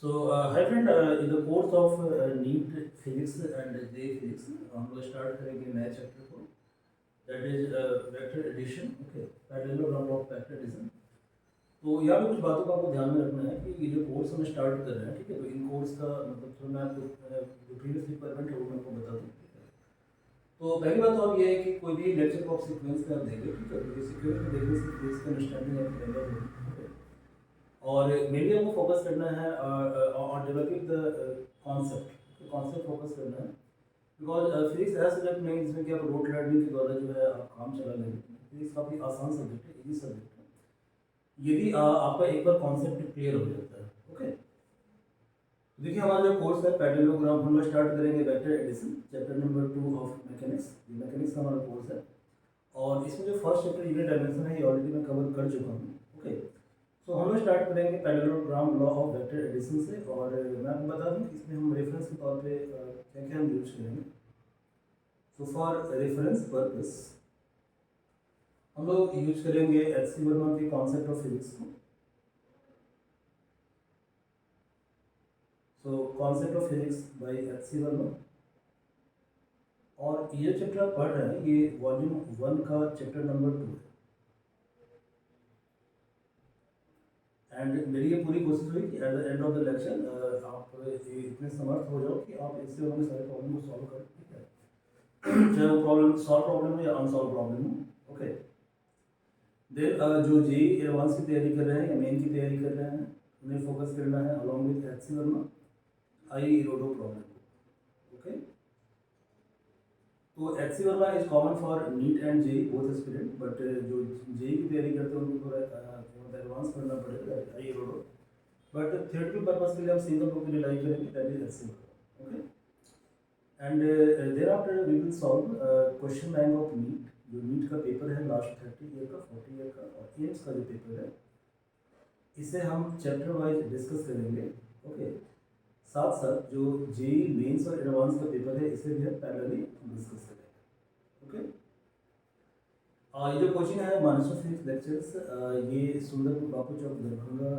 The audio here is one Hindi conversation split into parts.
Hi friend, in the course of NEET physics and J physics, हम लोग स्टार्ट करेंगे नए चैप्टर को, that is vector addition, okay, parallelogram of vector addition. तो यहाँ पे कुछ बातों का आपको ध्यान में रखना है कि ये जो कोर्स हम स्टार्ट कर रहे हैं, ठीक है, तो इन कोर्स का मतलब थोड़ा मैं आपको जो प्रीवियस रिक्वायरमेंट है वो मैं आपको बता दूँ, ठीक है। तो पहली बात तो आप ये है कि कोई भी लेक्चर को आप सीक्वेंस में आप देंगे, ठीक है, तो ये सीक्वेंस में देखने से फिजिक्स का अंडरस्टैंडिंग आपको बेहतर होगी, ठीक है। और मेनली हमको फोकस करना है on developing the concept, concept focus करना है, बिकॉज फिजिक्स ऐसा सब्जेक्ट नहीं जिसमें कि आप रोट लर्निंग के द्वारा जो है आप काम चला लेंगे। फिजिक्स काफ़ी आसान सब्जेक्ट है, इजी सब्जेक्ट है, यदि आपका एक बार कॉन्सेप्ट क्लियर हो जाता है, ओके। देखिए हमारा जो कोर्स है पैरेललोग्राम, हम लोग स्टार्ट करेंगे vector addition, chapter number 2 of mechanics. ये मैकेनिक्स का हमारा कोर्स है और इसमें जो फर्स्ट चैप्टर यूनिट डायमेंशन है ये ऑलरेडी मैं कवर कर चुका हूँ, ओके। सो हम लोग स्टार्ट करेंगे parallelogram law of vector addition से, और मैं आपको बता दूं कि इसमें हम रेफरेंस के तौर पे क्या क्या हम यूज करेंगे। सो फॉर रेफरेंस पर्पस हम लोग यूज करेंगे एच सी वर्मा के कॉन्सेप्ट ऑफ फिजिक्स को। So concept of physics by H C Verma, और ये चैप्टर आप पढ़ रहे हैं ये वॉल्यूम 1 का चैप्टर नंबर 2 है। एंड मेरी ये पूरी कोशिश हुई कि at the end of the lecture आप इतने समर्थ हो जाओ कि आप इससे उन्होंने सारे प्रॉब्लम को सॉल्व कर, ठीक है, चाहे वो प्रॉब्लम सॉल्व प्रॉब्लम हो या अनसॉल्व प्रॉब्लम हो, ओके। देन जो जे एडवांस की तैयारी कर रहे हैं या मेन की तैयारी कर रहे हैं उन्हें फोकस करना है along with H C Verma Irodov problem, okay. तो H C Verma is common for NEET and JEE both aspirant, but जो जे की तैयारी करते हैं उनको थोड़ा एडवांस करना पड़ेगा आई रोडो, बट थियोरेटिकल पर्पस के लिए हम सिंगल बुक रिलाई करेंगे, that is H C Verma, okay. And thereafter we will solve question bank of NEET. जो नीट का पेपर है लास्ट 30 ईयर का, 40 ईयर का, और एम्स का जो पेपर है इसे हम चैप्टर वाइज डिस्कस करेंगे, ओके। साथ साथ जो जेई मेंस और एडवांस का पेपर है इसे भी हम पैरेलली डिस्कस करेंगे, ओके। ये जो कोचिंग है मानसो फिजिक्स लेक्चर्स, ये सुंदरपुर बापू चौक दरभंगा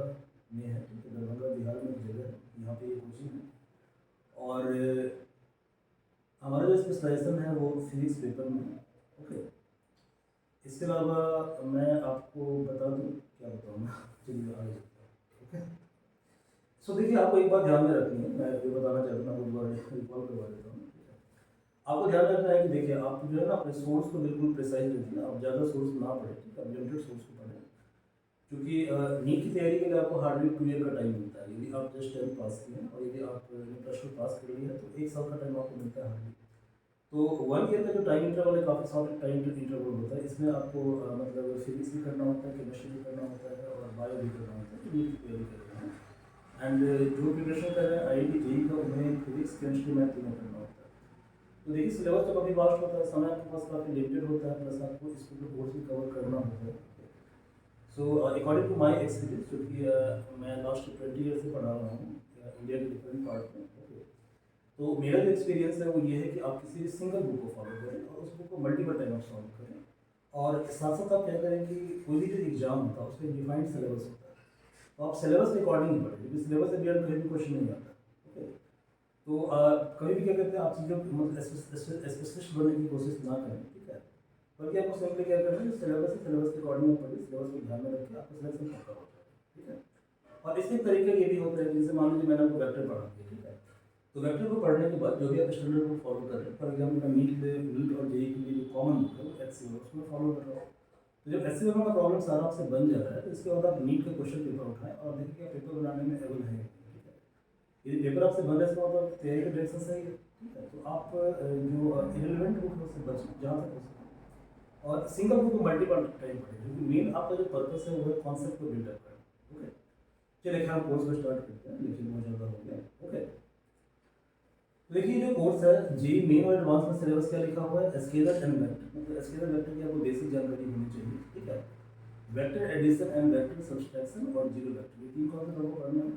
में है, ठीक है, दरभंगा बिहार में एक जगह है, यहाँ पे ये कोचिंग है। और हमारा जो स्पेशलाइजेशन है वो फिजिक्स पेपर में है, ओके। इसके अलावा मैं आपको बता दूं, क्या बताऊँ मैं, चलिए आगे चलते हैं, ओके। सो देखिए आपको एक बात ध्यान में रखनी है, मैं जो बताना चाहता हूँ वो दोबारा रिकॉल करवा देता हूँ, ठीक है। आपको ध्यान रखना है कि देखिए आप जो है ना अपने सोर्स को बिल्कुल प्रिसाइज रखिए, आप ज़्यादा सोर्स ना पढ़ें, ठीक है, लिमिटेड सोर्स को पढ़ें, क्योंकि नीट की तैयारी के लिए आपको हार्डली 2 ईयर का टाइम मिलता है। यदि आप जस्ट 10 पास किए हैं और यदि आप प्लस 2 पास कर लिए हैं तो 1 साल का टाइम आपको मिलता है हार्डली। तो 1 ईयर का जो टाइम इंटरवल है काफ़ी शॉर्ट टाइम इंटरवल होता है, इसमें आपको मतलब फिजिक्स भी करना होता है, केमिस्ट्री भी करना होता है और बायो भी करना होता है, तो नीट की तैयारी कर रहे हैं। एंड जो प्रिपरेशन कर रहे हैं आई आई जेई का उन्हें फिजिक्स केमिस्ट्री मैथ तीनों करना होता है। तो देखिए सिलेबस तो काफ़ी वास्ट होता है, समय आपके पास काफ़ी लिमिटेड होता है, प्लस आपको इसको कोर्स भी कवर करना होता है। So according to my experience, क्योंकि मैं लास्ट 20 ईयर से पढ़ा रहा हूँ इंडिया के डिफरेंट पार्ट में, ओके। तो मेरा जो एक्सपीरियंस है वो ये है कि आप किसी सिंगल बुक को फॉलो करें और उस बुक को मल्टीपल टाइम आप सॉल्व करें, और साथ साथ आप क्या करें कि कोई भी जो एग्जाम होता है उसका डिफाइंड सिलेबस होता है, तो आप सिलेबस के अकॉर्डिंग ही पढ़ें, क्योंकि सिलेबस से बियॉन्ड कहीं भी क्वेश्चन नहीं आता, ओके। तो कभी भी क्या कहते हैं आप चीज़ों मतलब स्पेशलिस्ट बनने की कोशिश ना करें, ठीक है, बल्कि आपको सिंपली क्या करना है, सिलेबस है सिलेबस के अकॉर्डिंग आप पढ़िए, सिलेबस को ध्यान में रखिए, आपका सिलेक्शन पक्का हो जाएगा, ठीक है। और इसके तरीके ये भी होता है, जैसे मान लीजिए मैंने आपको वेक्टर पढ़ा दिया, ठीक है, तो वेक्टर को पढ़ने के बाद जो भी आप स्टैंडर्ड को फॉलो कर रहे हैं, फॉर एग्जाम्पल मैं नीट और जेई के लिए जो कॉमन बुक है वो एच सी उसमें फॉलो कर रहा हूँ। तो जब एच सी का प्रॉब्लम सारा आपसे बन जा रहा है तो इसके बाद आप नीट का क्वेश्चन पेपर उठाएं और देखिए कि आप पेपर बनाने में एबल है, ठीक है। यदि पेपर आपसे बन रहा है इसका मतलब तैयारी का डायरेक्शन सही है, ठीक है, तो आप जो इरेलीवेंट बुक है उससे बचें जहाँ तक हो सके, और सिंगल बुक को मल्टीपल टाइम पढ़ें, क्योंकि मेन आपका जो पर्पस है वो है कॉन्सेप्ट को बिल्डअप करना, ओके। चलिए हम कोर्स को स्टार्ट करते हैं, लेकिन बहुत ज़्यादा हो गया, ओके। देखिए जो कोर्स है जी मेन और एडवांस में सिलेबस क्या लिखा हुआ है, स्केलर एंड वेक्टर, मतलब स्केलर वेक्टर की आपको बेसिक जानकारी होनी चाहिए, ठीक है। Vector addition and vector subtraction और जीरो वेक्टर, ये तीन कॉन्सेप्ट आपको पढ़ना है।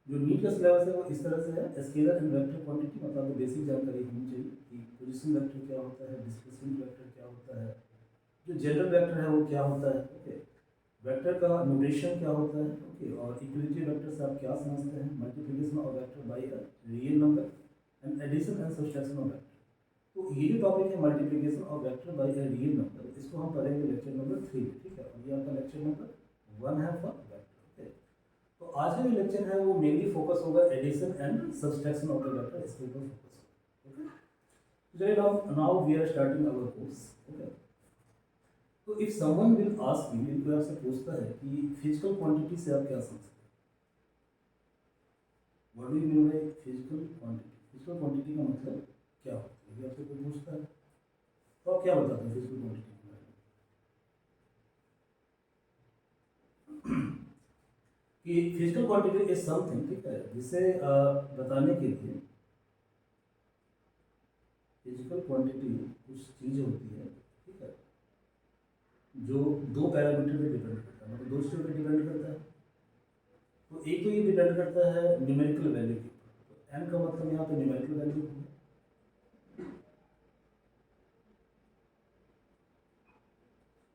जो नीट का सिलेबस है वो इस तरह से है, स्केलर एंड वेक्टर क्वांटिटी, मतलब आपको बेसिक जानकारी होनी चाहिए कि पोजीशन वेक्टर क्या होता है, डिस्प्लेसमेंट वेक्टर क्या होता है, जो जनरल वेक्टर है वो क्या होता है, ओके। वेक्टर का नोटेशन क्या होता है, ओके, और इक्वलिटी वेक्टर से आप क्या समझते हैं, multiplication of vector by a real number and addition and subtraction of vector. तो ये जो टॉपिक है multiplication of vector by a real number, इसको हम पढ़ेंगे लेक्चर नंबर 3 में, ठीक है, और ये आपका लेक्चर नंबर 1 है फॉर वेक्टर, ओके। तो आज का जो लेक्चर है वो मेनली फोकस होगा addition and subtraction of the vector, इसके ऊपर फोकस होगा, ओके। चलिए now we are starting our course, okay. तो if someone will ask you, यदि कोई आपसे पूछता है कि फिजिकल क्वांटिटी से आप क्या समझते हैं, what do you mean by physical quantity, physical quantity का मतलब क्या होता है, यदि आपसे कोई पूछता है तो आप क्या बताते हैं फिजिकल क्वांटिटी के बारे में? कि फिजिकल क्वांटिटी इज समथिंग, ठीक है, जिसे बताने के लिए फिजिकल क्वांटिटी कुछ चीज़ होती है, ठीक है, जो दो पैरामीटर पे डिपेंड करता है, मतलब दो चीज़ों पे डिपेंड करता है। तो एक तो ये डिपेंड करता है न्यूमेरिकल वैल्यू के ऊपर, तो एन का मतलब यहाँ पे न्यूमेरिकल वैल्यू है,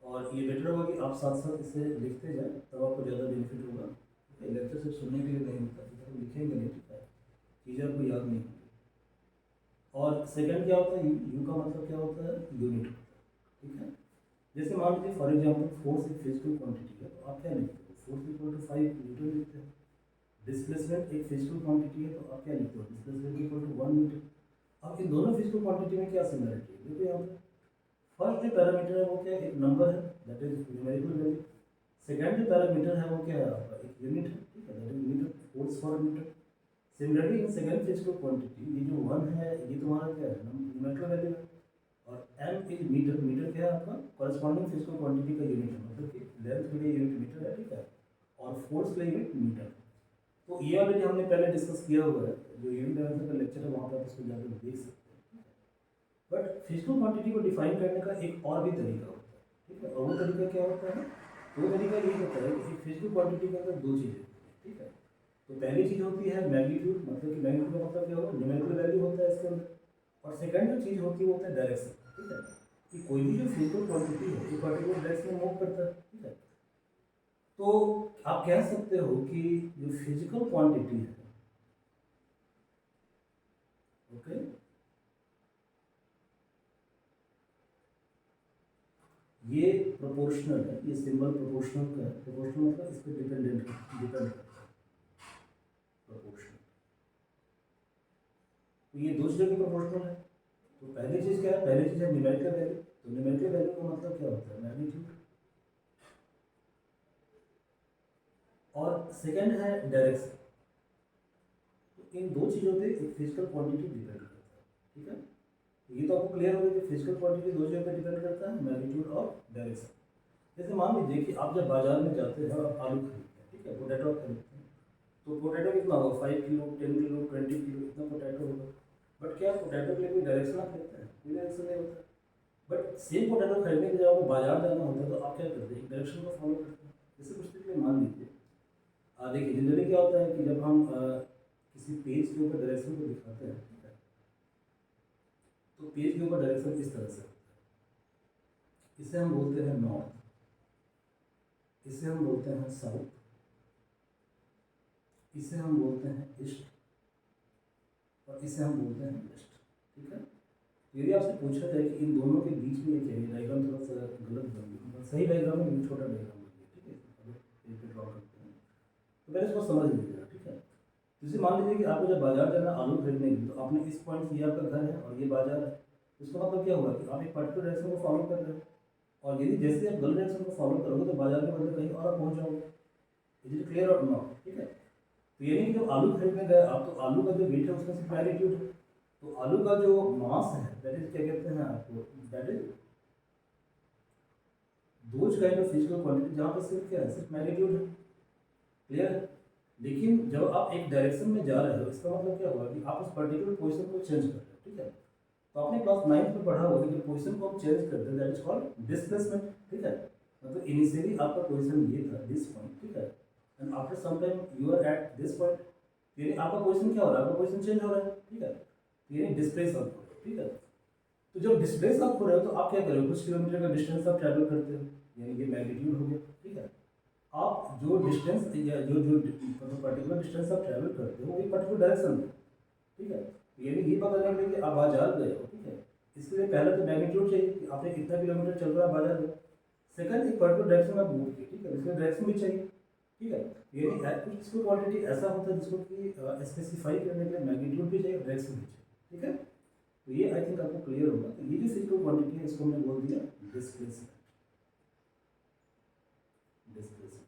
और ये बेटर होगा कि आप साथ साथ इसे लिखते जाएं, तब आपको ज़्यादा बेनिफिट होगा। लेक्चर सिर्फ सुनने के लिए नहीं होता, तो लिखेंगे नहीं, ठीक है, चीज़ें आपको याद नहीं होंगी। और सेकंड क्या होता है, यू का मतलब क्या होता है, यूनिट होता है, ठीक है। जैसे मान लीजिए फॉर एग्जाम्पल फोर्स एक फिजिकल क्वांटिटी है, तो आप क्या लिखते हो, फोर्स इक्वल टू 5 न्यूटन लिखते हैं। डिस्प्लेसमेंट एक फिजिकल क्वांटिटी है, तो आप क्या लिखते हो, डिस्प्लेसमेंट इक्वल टू 1 मीटर। अब इन दोनों फिजिकल क्वांटिटी में क्या सिमिलरिटी है, देखो यहाँ पे फर्स्ट जो पैरामीटर है वो क्या है, एक नंबर है, that is numerical value. Second जो पैरामीटर है वो क्या है आपका, एक यूनिट है, ठीक है, that is metre, force for metre. Similarly in second physical quantity, ये जो 1 है ये तुम्हारा क्या है, न्यूमेरिकल वैल्यू है, और एम इज मीटर, मीटर क्या है आपका कॉरेस्पॉन्डिंग फिजिकल क्वांटिटी का यूनिट है, मतलब कि लेंथ के लिए यूनिट मीटर है, ठीक है, और फोर्स के लिए यूनिट मीटर है। तो ये ऑलरेडी हमने पहले डिस्कस किया हुआ है, जो यूनिट डायमेंशन का लेक्चर है वहाँ पर आप उसको जाकर देख सकते हैं। बट फिजिकल क्वांटिटी को डिफाइन करने का एक और भी तरीका होता है, ठीक है, और वो तरीका क्या होता है, वो तरीका ये होता है कि फिजिकल क्वांटिटी के अंदर दो चीज़ें होती हैं, ठीक है। तो पहली चीज़ होती है मैग्नीट्यूड, मतलब कि मैग्नीट्यूड का मतलब क्या होगा, न्यूमेरिकल वैल्यू होता है इसके अंदर। और सेकंड जो चीज़ होती है वो होता है डायरेक्शन, ठीक है, कि कोई भी जो फिजिकल क्वांटिटी है वो पर्टिकुलर डायरेक्शन में मूव करता है, ठीक है। तो आप कह सकते हो कि जो फिजिकल क्वांटिटी है, ओके, ये प्रोपोर्शनल है, ये सिंबल प्रोपोर्शनल का है, प्रोपोर्शनल मतलब इस पर डिपेंडेंट डिपेंड करता है, प्रोपोर्शनल। तो ये दो चीज़ों की प्रोपोर्शनल है। तो पहली चीज़ क्या है, पहली चीज़ है न्यूमेरिकल वैल्यू, तो न्यूमेरिकल वैल्यू का मतलब क्या होता है, मैग्नीट्यूड, और सेकंड है डायरेक्शन। तो इन दो चीज़ों पे एक फिजिकल क्वांटिटी डिपेंड करता है, ठीक है। ये तो आपको क्लियर हो गया कि फिजिकल क्वांटिटी दो चीज़ों पे डिपेंड करता है, मैग्नीट्यूड और डायरेक्शन। जैसे मान लीजिए कि आप जब बाजार में जाते हैं और आलू खरीदते हैं, ठीक है, पोटैटो खरीदते हैं, तो पोटैटो कितना होगा, 5 किलो, 10 किलो, 20 किलो, इतना पोटैटो होगा। बट क्या पोटैटो के लिए कोई डायरेक्शन आप लेते हैं, कोई डायरेक्शन नहीं होता। बट सेम पोटैटो खरीदने के लिए आपको बाजार जाना होता है, तो आप क्या करते हैं, एक डायरेक्शन को फॉलो करते हैं। जैसे कुछ के लिए मान लीजिए, देखिए जनरली क्या होता है कि जब हम किसी पेज के ऊपर डायरेक्शन को दिखाते हैं, ठीक है, तो पेज के ऊपर डायरेक्शन इस तरह से होता है, इसे हम बोलते हैं नॉर्थ, इसे हम बोलते हैं साउथ, इसे हम बोलते हैं ईस्ट, और इसे हम बोलते हैं वेस्ट, ठीक है। यदि आपसे पूछा जाए कि इन दोनों के बीच में क्या है, डायग्राम थोड़ा सा गलत बन गया, सही डायग्राम है, छोटा डायग्राम बन गया, ठीक है, पेज पे ड्रॉ करते हैं, तो पहले इसको समझ लीजिएगा, ठीक है। जैसे मान लीजिए कि आपको जब बाजार जाना आलू खरीदने के लिए, तो आपने इस पॉइंट से, ये आपका घर है और ये बाजार है, इसका मतलब क्या हुआ कि आप एक पर्टिकुलर डायरेक्शन को फॉलो कर रहे हो, और यदि जैसे आप गलत डायरेक्शन को फॉलो करोगे तो बाजार के बदले कहीं और आप पहुँच जाओगे। इज इट क्लियर और नॉट, ठीक है। तो ये नहीं कि जब आलू खरीदने गए आप, तो आलू का जो वेट है उसका सिर्फ मैग्नीट्यूड है, तो आलू का जो मास है दैट इज क्या कहते हैं आपको, that is those kind of physical quantity जहाँ पर सिर्फ क्या है, सिर्फ मैग्नीट्यूड है, क्लियर है। लेकिन जब आप एक डायरेक्शन में जा रहे हो, इसका मतलब क्या हुआ कि आप उस पर्टिकुलर पोजीशन को चेंज कर रहे हो, ठीक है। तो आपने क्लास 9th में पढ़ा होगा कि जब पोजीशन को हम चेंज करते हैं दैट इज कॉल्ड डिस्प्लेसमेंट, ठीक है। मतलब इनिशियली आपका पोजीशन ये था, दिस पॉइंट, ठीक है, and after some time you are at this point, यानी आपका पोजीशन क्या हो रहा है, आपका पोजीशन चेंज हो रहा है, ठीक है, यानी डिस्प्लेस आप हो रहे हो, ठीक है। तो जब डिस्प्लेस आप हो रहे हो तो आप क्या करोगे, कुछ किलोमीटर का डिस्टेंस आप ट्रैवल करते हो, यानी ये मैग्नीट्यूड हो गया, ठीक है। आप जो डिस्टेंस या जो जो पर्टिकुलर डिस्टेंस आप ट्रैवल करते हो एक पर्टिकुलर डायरेक्शन में, ठीक है। ये भी ये पता करने के लिए कि आप बाजार गए हो, ठीक है, इसके लिए पहले तो मैग्नीट्यूड चाहिए कि आपने कितना किलोमीटर चल रहा है बाजार में। सेकंड, एक पर्टिकुलर डायरेक्शन में आप मूव किए, ठीक है, इसके डायरेक्शन भी चाहिए, ठीक है। ये कुछ इसको क्वांटिटी ऐसा होता है जिसको कि स्पेसिफाई करने के लिए मैग्नीट्यूड भी चाहिए, डायरेक्शन भी चाहिए, ठीक है। तो ये आई थिंक आपको क्लियर होगा। तो ये जो फिजिकल क्वांटिटी है इसको हमने बोल दिया डिस्प्लेसमेंट, डिस्प्लेसमेंट,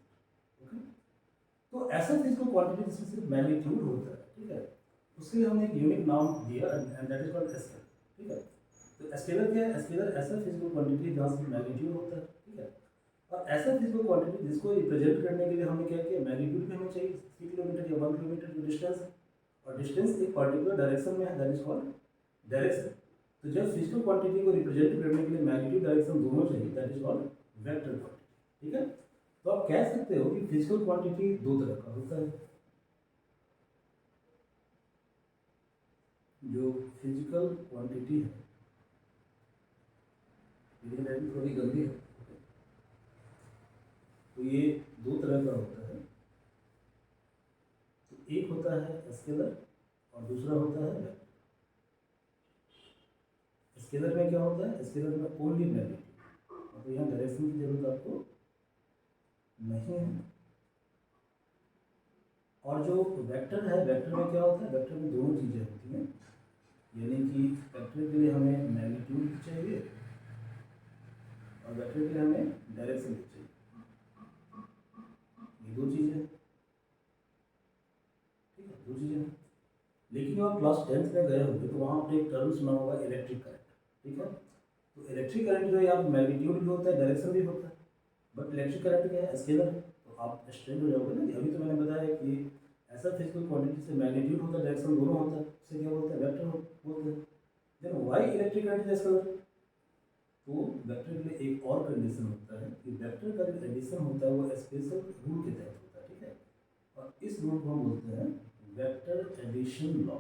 ओके। तो ऐसा फिजिकल क्वांटिटी जिसमें सिर्फ मैग्नीट्यूड होता है, ठीक है, उसके लिए हमने एक यूनिक नाम दिया and that is called scalar, ठीक है। तो स्केलर क्या है? स्केलर ऐसा फिजिकल क्वांटिटी जहाँ से मैग्नीट्यूड होता है, ठीक है। और ऐसा फिजिकल क्वांटिटी जिसको रिप्रेजेंट करने के लिए हमने क्या किया, मैग्नीट्यूड भी हमें चाहिए 3 किलोमीटर या 1 किलोमीटर जो डिस्टेंस है, और डिस्टेंस एक पर्टिकुलर डायरेक्शन में है, दैट इज कॉल्ड डायरेक्शन। तो जब फिजिकल क्वांटिटी को रिप्रेजेंट करने के लिए मैग्नीट्यूड डायरेक्शन दोनों चाहिए, that is called vector quantity, ठीक है। तो आप कह सकते हो कि फिजिकल क्वांटिटी दो तरह का होता है। जो फिजिकल क्वांटिटी है, मेरी राइटिंग थोड़ी गंदी है, तो ये दो तरह का होता है। तो एक होता है स्केलर और दूसरा होता है वेक्टर। स्केलर में क्या होता है? स्केलर में ओनली मैग्नीट्यूड, तो यहाँ डायरेक्शन की जरूरत आपको नहीं है। और जो वेक्टर है, वेक्टर में क्या होता है? वेक्टर में दोनों चीज़ें होती हैं, यानी कि वेक्टर के लिए हमें मैग्नीट्यूड भी चाहिए और वेक्टर के लिए हमें डायरेक्शन भी चाहिए, ये दो चीज़ें, ठीक है, दो चीज़ें। लेकिन जब आप क्लास 10th में गए होंगे तो वहाँ आपने एक टर्म सुना होगा इलेक्ट्रिक करंट, ठीक है। तो इलेक्ट्रिक करंट जो है यहाँ मैग्नीट्यूड भी होता है, डायरेक्शन भी होता है, बट इलेक्ट्रिक करंट क्या है? स्केलर है। तो आप स्ट्रेंज हो जाओगे ना कि अभी तो मैंने बताया कि ऐसा फिजिकल क्वांटिटी से मैग्नीट्यूड होता है, डायरेक्शन दोनों होता है, उसे क्या बोलते हैं? वेक्टर बोलते हैं। Then why electric current is scalar? तो वेक्टर के लिए एक और कंडीशन होता है कि वेक्टर का जो एडिशन होता है वो स्पेशल रूल के तहत होता है, ठीक है। और इस रूल को हम बोलते हैं वेक्टर एडिशन लॉ,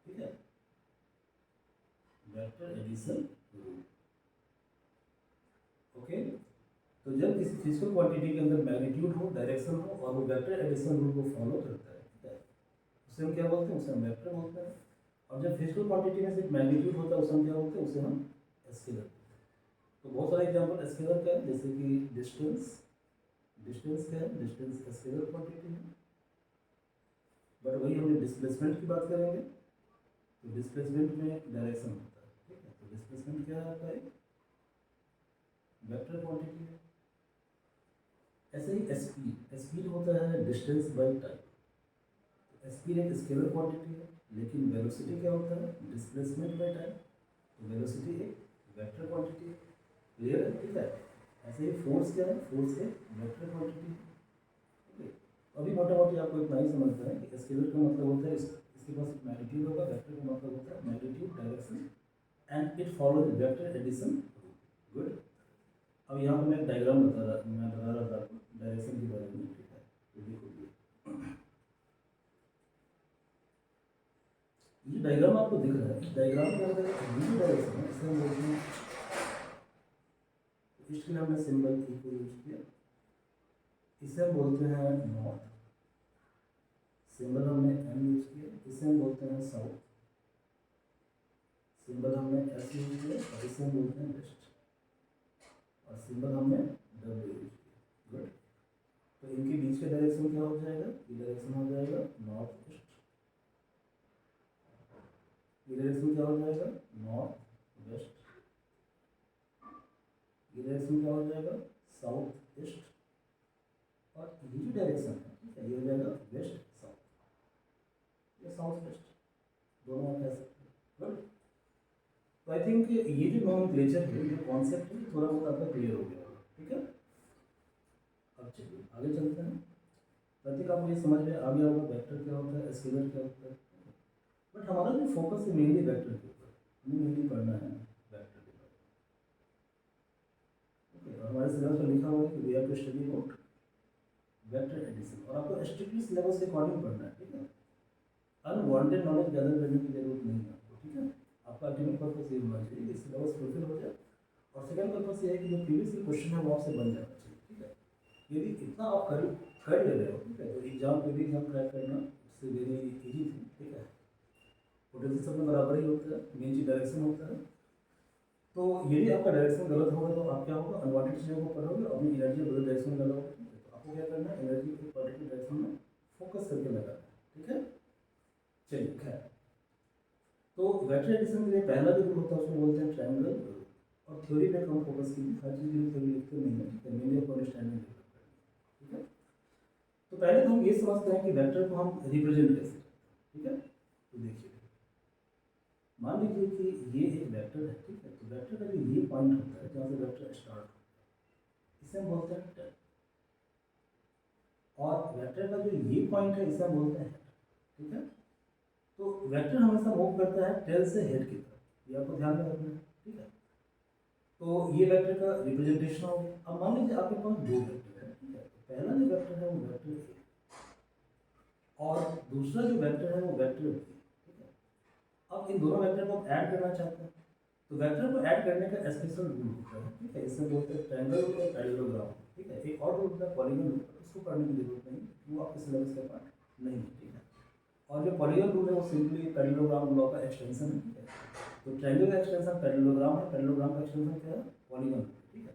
ठीक है, वेक्टर एडिशन रूल, ओके। तो जब किसी फिजिकल क्वांटिटी के अंदर मैग्नीट्यूड हो, डायरेक्शन हो और वो वेक्टर एडिशन रूल को फॉलो करता है, ठीक है, उसे हम क्या बोलते हैं? उसे हम वेक्टर बोलते हैं। और जब फिजिकल क्वांटिटी में सिर्फ मैग्नीट्यूड होता है उसे हम क्या बोलते हैं? उसे हम स्केलर बोलते हैं। तो बहुत सारे एग्जाम्पल स्केलर का है, जैसे कि डिस्टेंस, डिस्टेंस क्या है? डिस्टेंस स्केलर क्वांटिटी है। बट वही हमने डिस्प्लेसमेंट की बात करेंगे तो डिस्प्लेसमेंट में डायरेक्शन होता है, ठीक है। तो डिस्प्लेसमेंट क्या है आपका? एक वेक्टर क्वांटिटी है। ऐसे ही स्पीड, स्पीड होता है डिस्टेंस बाय टाइम। स्पीड एक स्केलर क्वांटिटी है, लेकिन वेलोसिटी क्या होता है? Displacement by time. तो वेलोसिटी एक वेक्टर क्वांटिटी है, क्लियर है, ठीक है। ऐसे ही फोर्स क्या है? फोर्स एक वेक्टर क्वांटिटी है, ठीक है। अभी मोटा मोटी आपको इतना ही समझना है कि स्केलर का मतलब होता है इसके पास मैग्नीट्यूड होगा, वेक्टर का मतलब होता है magnitude, direction, and it follows vector addition rule, good. अब यहाँ पर मैं एक डायग्राम मैं बता रहा था डायरेक्शन के बारे में, ठीक है। तो देखो ये डायग्राम आपको दिख रहा है, इस डायग्राम के अंदर एक वीडियो डायरेक्शन है, इसे हम बोलते हैं, इसके लिए हमने सिंबल ई को यूज किया, इसे हम बोलते हैं नॉर्थ, सिंबल हमने एम यूज किया, इसे हम बोलते हैं साउथ, सिंबल हमने एस यूज किया और इसे हम बोलते हैं वेस्ट, और सिंबल हमने डब्ल्यू यूज किया, गुड। तो इनके बीच का डायरेक्शन क्या हो जाएगा? ये डायरेक्शन हो जाएगा नॉर्थ ईस्ट, ये डायरेक्शन क्या हो जाएगा? नॉर्थ वेस्ट, ये डायरेक्शन क्या हो जाएगा? साउथ ईस्ट, और ये जो डायरेक्शन है, ठीक है, ये हो जाएगा वेस्ट साउथ, या साउथ वेस्ट, दोनों आप कह सकते हैं, गुड। तो आई थिंक ये जो नॉमेनक्लेचर है, जो कॉन्सेप्ट है, थोड़ा बहुत आपका क्लियर हो गया होगा, ठीक है। अब चलिए आगे चलते हैं। तो आई थिंक आपको ये समझ में आ गया होगा वेक्टर क्या होता है, स्केलर क्या होता है। बट हमारा जो फोकस है मेनली वेक्टर के ऊपर, हमें मेनली पढ़ना है वेक्टर के बारे में, ओके। और हमारे सिलेबस में लिखा हुआ है कि we have to study about vector addition, और आपको स्ट्रिक्टली सिलेबस के अकॉर्डिंग पढ़ना है, ठीक है। अनवांटेड नॉलेज गैदर करने की जरूरत नहीं है आपको, ठीक है। आपका अल्टीमेट पर्पस ये होना चाहिए कि सिलेबस फुलफिल हो जाए, और सेकंड पर्पस ये है कि जो प्रीवियस क्वेश्चन है वो आपसे बन जाना चाहिए, ठीक है। यदि इतना आप कर ले रहे हो, ठीक है, तो एग्जाम पे भी एग्जाम क्रैक करना इससे वेरी इजी थी, ठीक है। पोटेंशियल सब में बराबर ही होता है, मेन चीज डायरेक्शन होता है। तो यदि आपका डायरेक्शन गलत होगा तो आप क्या होगा, अनवांटेड चीज़ों को पढ़ोगे, अपनी एनर्जी गलत डायरेक्शन में लगाओगे, ठीक है। तो आपको क्या करना है, एनर्जी को पर्टिकुलर डायरेक्शन में फोकस करके लगाना है, ठीक है। चलिए खैर, तो वेक्टर एडिशन के लिए पहला जो रूल होता है उसको बोलते हैं ट्रायंगल रूल। और थ्योरी पे कम फोकस कीजिए, हर चीज़ के लिए थ्योरी लिखते नहीं है, ठीक है, मेनली आपको अंडरस्टैंडिंग डेवलप करनी है, ठीक है। तो पहले तो हम ये समझते हैं कि वेक्टर को हम रिप्रेजेंट कैसे करते हैं, ठीक है। तो देखिए, मान लीजिए कि ये एक वेक्टर है, ठीक है। तो वेक्टर का जो ये पॉइंट होता है जहाँ से वेक्टर स्टार्ट होता है इसे हम बोलते हैं टेल, और वेक्टर का जो ये पॉइंट है इसे हम बोलते हैं हेड, ठीक है। तो वेक्टर हमेशा मूव करता है टेल से हेड की तरफ, ये आपको ध्यान में रखना है, ठीक है। तो ये वेक्टर का रिप्रेजेंटेशन हो गया। अब मान लीजिए आपके पास दो वेक्टर है, ठीक है। तो पहला जो वेक्टर है वो वेक्टर ए और दूसरा जो वेक्टर है वो वेक्टर बी, ठीक है। अब इन दोनों वेक्टर को आप ऐड करना चाहते हैं, तो वेक्टर को ऐड करने का स्पेशल रूल होता है, ठीक है। इसमें बोलते हैं ट्रायंगल रूल और पैरेललोग्राम, ठीक है। एक और रूल होता है पॉलीगन रूल, उसको पढ़ने की जरूरत नहीं, वो आपके सिलेबस का पार्ट नहीं है, ठीक है। और जो पॉलीगन रूल है वो सिंपली पैरेललोग्राम लॉ का एक्सटेंशन है, ठीक है। तो ट्रायंगल का एक्सटेंशन पैरेललोग्राम है, पैरेललोग्राम का एक्सटेंशन क्या है, पॉलीगन, ठीक है।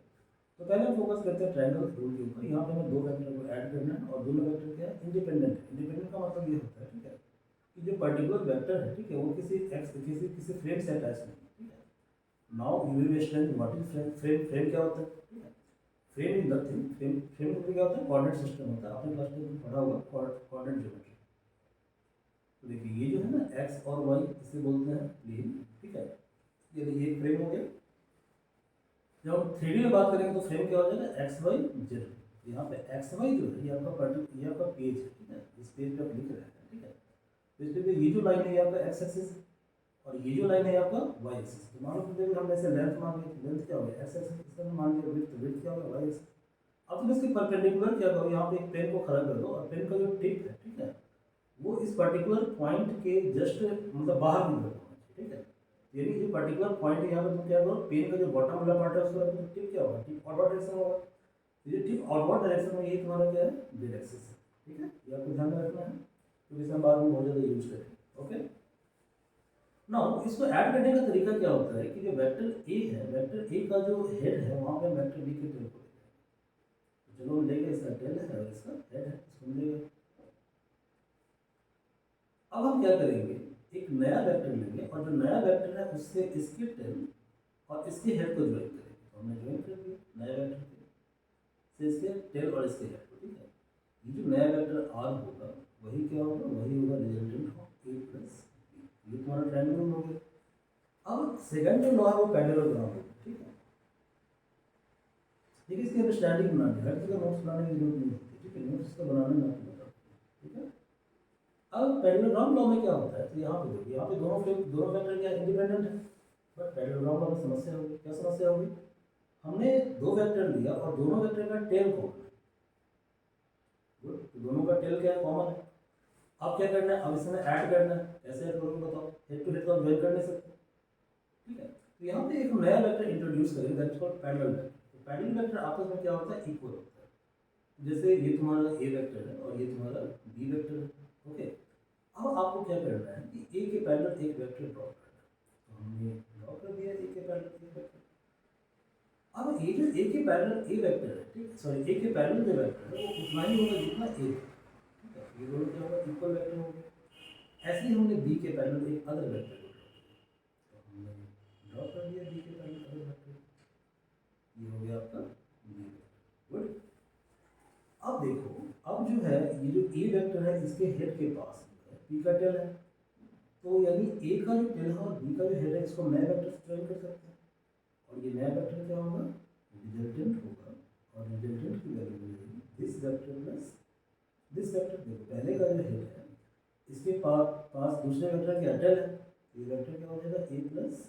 तो पहले हम फोकस करते हैं ट्रायंगल रूल के ऊपर। यहाँ पे हमें दो वेक्टर को ऐड करना है और दोनों वेक्टर क्या है, इंडिपेंडेंट है। इंडिपेंडेंट का मतलब ये होता है, ठीक है, कि जो पर्टिकुलर वेक्टर है, ठीक है, वो किसी एक्स किसी फ्रेम से अटैच नहीं है, ठीक है। Now you will explain what is frame. Frame क्या होता है, ठीक है। फ्रेम इज नथिंग, फ्रेम में क्या होता है, कोऑर्डिनेट सिस्टम होता है, आपने क्लास में पढ़ा होगा कोऑर्डिनेट ज्योमेट्री। तो देखिए ये जो है ना एक्स और वाई, इसे बोलते हैं प्लेन, ठीक है। ये फ्रेम हो गया। जब हम 3D में बात करेंगे तो फ्रेम क्या हो जाएगा, एक्स वाई जेड। यहाँ पे एक्स वाई जो है ये आपका पेज है, ठीक है। इस पेज पे आप लिख रहे हैं, ठीक है। तो इस पे ये जो लाइन है ये आपका एक्स एक्सिस और ये जो लाइन है आपका वाई एक्सिस। तो मान लो कि हमने ऐसे लेंथ मान ली, लेंथ क्या हो गया एक्स एक्सिस, इसका मान लिया विड्थ क्या होगा वाई एक्सिस। अब तुम इसके परपेंडिकुलर क्या करो, यहाँ पे एक पेन को खड़ा कर दो और पेन का जो टिप है, ठीक है, वो इस पर्टिकुलर पॉइंट के जस्ट मतलब बाहर निकल होना चाहिए, ठीक है। यानी जो पर्टिकुलर पॉइंट है यहाँ पे तुम क्या करो, पेन का जो बॉटम वाला पार्ट है उसको रखो, टिप क्या होगा, टिप आउटवर्ड डायरेक्शन होगा। ये टिप आउटवर्ड डायरेक्शन में, ये तुम्हारा क्या है, जेड एक्सिस है, ठीक है। ये आपको ध्यान में रखना है क्योंकि इसे हम बाद में बहुत ज़्यादा यूज करेंगे, ओके। नाउ इसको ऐड करने का तरीका क्या होता है कि जो वेक्टर ए है, वेक्टर ए का जो हेड है वहाँ पे वेक्टर बी के टेल को लेते हैं। चलो हम लेंगे, इसका टेल है और इसका हेड है, इसको हम लेंगे। अब हम क्या करेंगे, एक नया वेक्टर लेंगे और जो नया वेक्टर है उससे इसके टेल और इसके हेड को ज्वाइन करेंगे। तो हमने ज्वाइन कर दिया नया वेक्टर से इसके टेल और इसके हेड को, ठीक है। ये जो नया वेक्टर आर होगा वही क्या होगा, वही होगा resultant of A plus B. ये तुम्हारा ट्रायंगल हो गया। अब सेकंड जो लॉ है वो पैरेललोग्राम होगा, ठीक है। देखिए इसकी अंडरस्टैंडिंग बनानी है, हर चीज़ का नोट्स बनाने की जरूरत नहीं होती, ठीक है। नोट्स का बनाना मैं आपको बताता हूँ, ठीक है। अब पैरेललोग्राम लॉ में क्या होता है, तो यहाँ पे देखिए, यहाँ पे दोनों वेक्टर क्या इंडिपेंडेंट है। बट पैरेललोग्राम लॉ में समस्या होगी, क्या समस्या होगी, हमने दो वेक्टर लिया और दोनों वेक्टर का टेल कॉमन है, गुड। तो दोनों का टेल क्या है, कॉमन है। अब क्या करना है, अब इसमें ऐड करना है, कैसे ऐड करोगे बताओ, हेड टू हेड तो आप ज्वाइन कर नहीं सकते, ठीक है। तो यहाँ पे एक नया वेक्टर इंट्रोड्यूस करेंगे, that is called parallel vector. तो पैरेलल वेक्टर आपस में क्या होता है, इक्वल होता है। जैसे ये तुम्हारा ए वेक्टर है और ये तुम्हारा बी वेक्टर है, ओके। अब आपको क्या करना है कि ए के पैरेलल एक वेक्टर ड्रॉ करना है। तो हमने ड्रॉ कर दिया ए के पैरेलल एक वेक्टर। अब ये जो ए के पैरेलल ए वेक्टर है, ठीक है, सॉरी ए के पैरेलल जो वेक्टर है वो उतना ही होगा जितना ए है, ठीक है। ये दोनों क्या होगा, इक्वल वेक्टर होंगे। ऐसे ही हमने बी के पैरेलल एक अदर वेक्टर को ड्रॉ किया, तो हमने ड्रॉ कर दिया बी के पैरेलल अदर वेक्टर, ये हो गया आपका बी वेक्टर, गुड। अब देखो, अब जो है ये जो ए वेक्टर है इसके हेड के पास पी का टेल है, तो यानी ए का जो टेल है और बी का जो हेड है इसको नए वेक्टर से ज्वाइन कर सकते हैं। और ये नया वेक्टर क्या होगा, रिजल्टेंट होगा। और रिजल्टेंट की वैल्यू मिलेगी this vector plus this vector. देखो पहले का जो हेड है इसके पास दूसरे वेक्टर क्या टेल है, ये वेक्टर क्या हो जाएगा, ए प्लस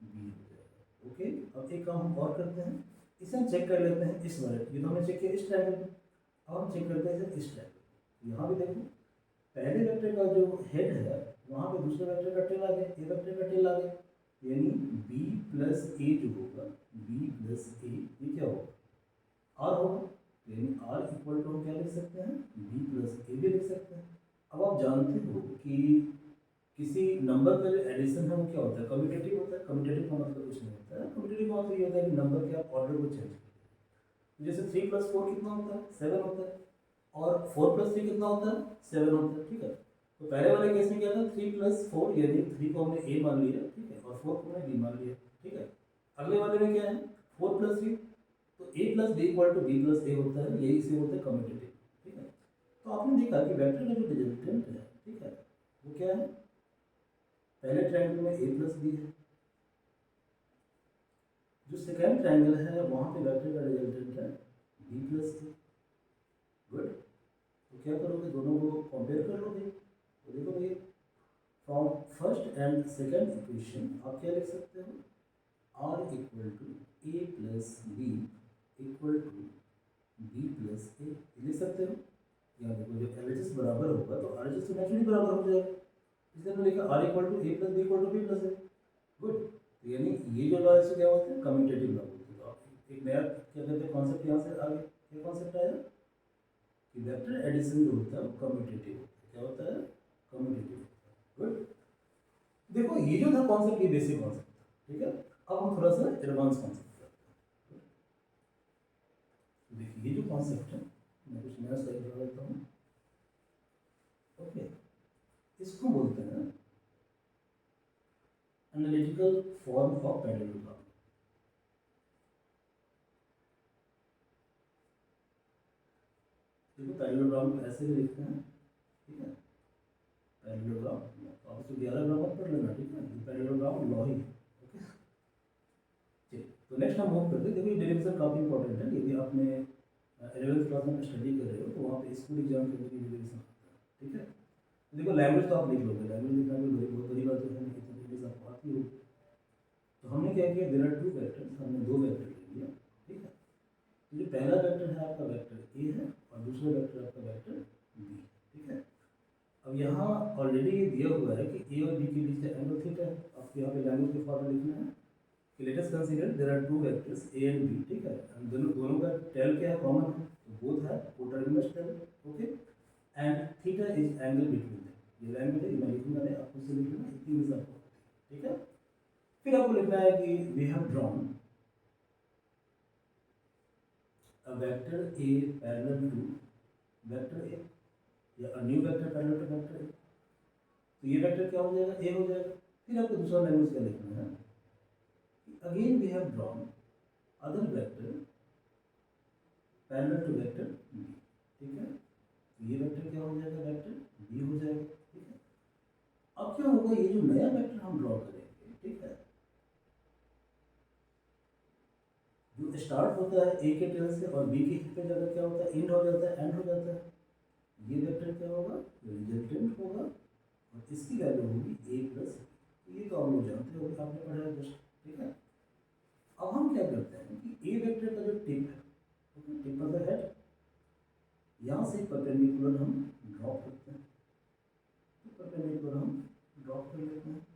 बी हो जाएगा, ओके। अब एक काम हम और करते हैं, इसे हम चेक कर लेते हैं इस वाले, ये तो हमने चेक किया इस ट्रायंगल में। अब हम चेक करते हैं इस ट्रायंगल। यहाँ भी देखो पहले वेक्टर का जो हेड है वहाँ पे दूसरे वेक्टर का टेल आ गया, ए वेक्टर का टेल आ गया, यानी बी प्लस ए जो होगा, बी प्लस ए ये क्या होगा, आर होगा। यानी आर इक्वल टू हम क्या लिख सकते हैं, बी प्लस ए भी लिख सकते हैं। अब आप जानते हो कि किसी नंबर का जो एडिशन है वो क्या होता है, कम्यूटेटिव होता है। कम्यूटेटिव का मतलब कुछ नहीं होता है, कम्यूटेटिव का मतलब ये होता है कि नंबर के आप ऑर्डर को चेंज करें। जैसे 3 + 4 कितना होता है, 7 होता है, और 4 + 3 कितना होता है, 7 होता है, ठीक है। तो पहले वाले केस में क्या था, 3 + 4 यानी 3 को हमने ए मान लिया, ठीक है, और 4 को हमने बी मान लिया, ठीक है। अगले वाले में क्या है, 4 + 3, तो a plus B equal to B plus a होता है, यही इसे बोलते हैं कम्यूटेटिव, ठीक है। तो आपने देखा कि वेक्टर का जो रिजल्टेंट है, ठीक है, वो क्या है, पहले ट्रायंगल में ए प्लस बी है, जो सेकेंड ट्रायंगल है वहाँ पे वेक्टर का रिजल्टेंट है बी प्लस ए। गुड। तो क्या करोगे, दोनों को कंपेयर कर लोगे, तो देखो भाई from first and second equation आप क्या लिख सकते हो, are equal to A plus B equal to B plus a लिख सकते हो। यहाँ देखो जब एल बराबर होगा तो आर तो नेचुरली बराबर हो जाएगा, इसलिए हमने लिखा R equal to A plus B equal to B plus A. Good. तो यानी ये जो लॉ है इसको क्या बोलते हैं, कम्यूटेटिव लॉ बोलते हैं। तो आप एक नया क्या कहते हैं कॉन्सेप्ट यहाँ से आगे क्या कॉन्सेप्ट आया कि वेक्टर एडिशन जो होता है वो कम्यूटेटिव होता है। क्या होता है, कम्यूटेटिव होता है। गुड। देखो ये जो था कॉन्सेप्ट, ये बेसिक कॉन्सेप्ट था, ठीक है। अब हम थोड़ा सा एडवांस कॉन्सेप्ट करते हैं। देखिए ये जो कॉन्सेप्ट है, मैं कुछ नया स्लाइड बना लेता हूँ। ओके, इसको बोलते हैं एनालिटिकल फॉर्म ऑफ पैरेललोग्राम। देखो पैरेललोग्राम को ऐसे भी लिखते हैं, ठीक है, पैरेललोग्राम आप इसको 11 ग्राम मत पढ़ लेना, ठीक है, पैरेललोग्राम लॉ ही। ओके, ठीक। तो नेक्स्ट हम मूव करते हैं। देखो ये डेरिवेशन काफ़ी इंपॉर्टेंट है, यदि आपने 11th क्लास में स्टडी कर रहे हो तो वहाँ पे स्कूल एग्जाम के लिए डेरिवेशन आता है, ठीक है। तो देखो लैंग्वेज तो आप लिख लोगे, लैंग्वेज लिखना कोई बहुत बड़ी बात है, इतनी इंग्लिश आपको आती हो। तो हमने क्या किया, देयर आर 2 वेक्टर्स, हमने 2 वेक्टर ले लिया, ठीक है। तो जो पहला वेक्टर है आपका वेक्टर ए है और दूसरा वेक्टर आपका वेक्टर बी, ठीक है। अब यहाँ ऑलरेडी ये दिया हुआ है कि ए और बी के बीच का एंगल थीटा है। आपको यहाँ पे लैंग्वेज के फॉर्म में लिखना है कि let us consider there are 2 vectors A and B, ठीक है। दोनों दोनों का टेल क्या है, कॉमन है, तो बोथ है coterminous tail, okay. And theta is angle between them. ये लैंग्वेज है, मैं लिखूंगा नहीं, आपको से लिखना है, इतनी मिस आपको, ठीक है। फिर आपको लिखना है कि we have drawn a vector A parallel to vector A या a new vector parallel to vector A। तो ये वेक्टर क्या हो जाएगा, A हो जाएगा। फिर आपको दूसरा लैंग्वेज क्या लिखना है, again we have drawn other vector parallel to vector B, ठीक है। तो ये वेक्टर क्या हो जाएगा, वेक्टर B हो जाएगा, ठीक है। अब क्या होगा, ये जो नया वेक्टर हम ड्रॉ करेंगे, ठीक है, जो स्टार्ट होता है ए के टेल से और बी के हिट पे जाकर क्या होता है, एंड हो जाता है, एंड हो जाता है। ये वेक्टर क्या होगा, रिजल्टेंट होगा, और इसकी वैल्यू होगी ए प्लस। ये तो आप लोग जानते हो, आपने पढ़ा है जस्ट, ठीक है। अब हम क्या करते हैं कि ए वेक्टर का जो टिप है, टिप मतलब हेड, यहाँ से परपेंडिकुलर हम ड्रॉप करते हैं, तो परपेंडिकुलर हम ड्रॉप कर लेते हैं,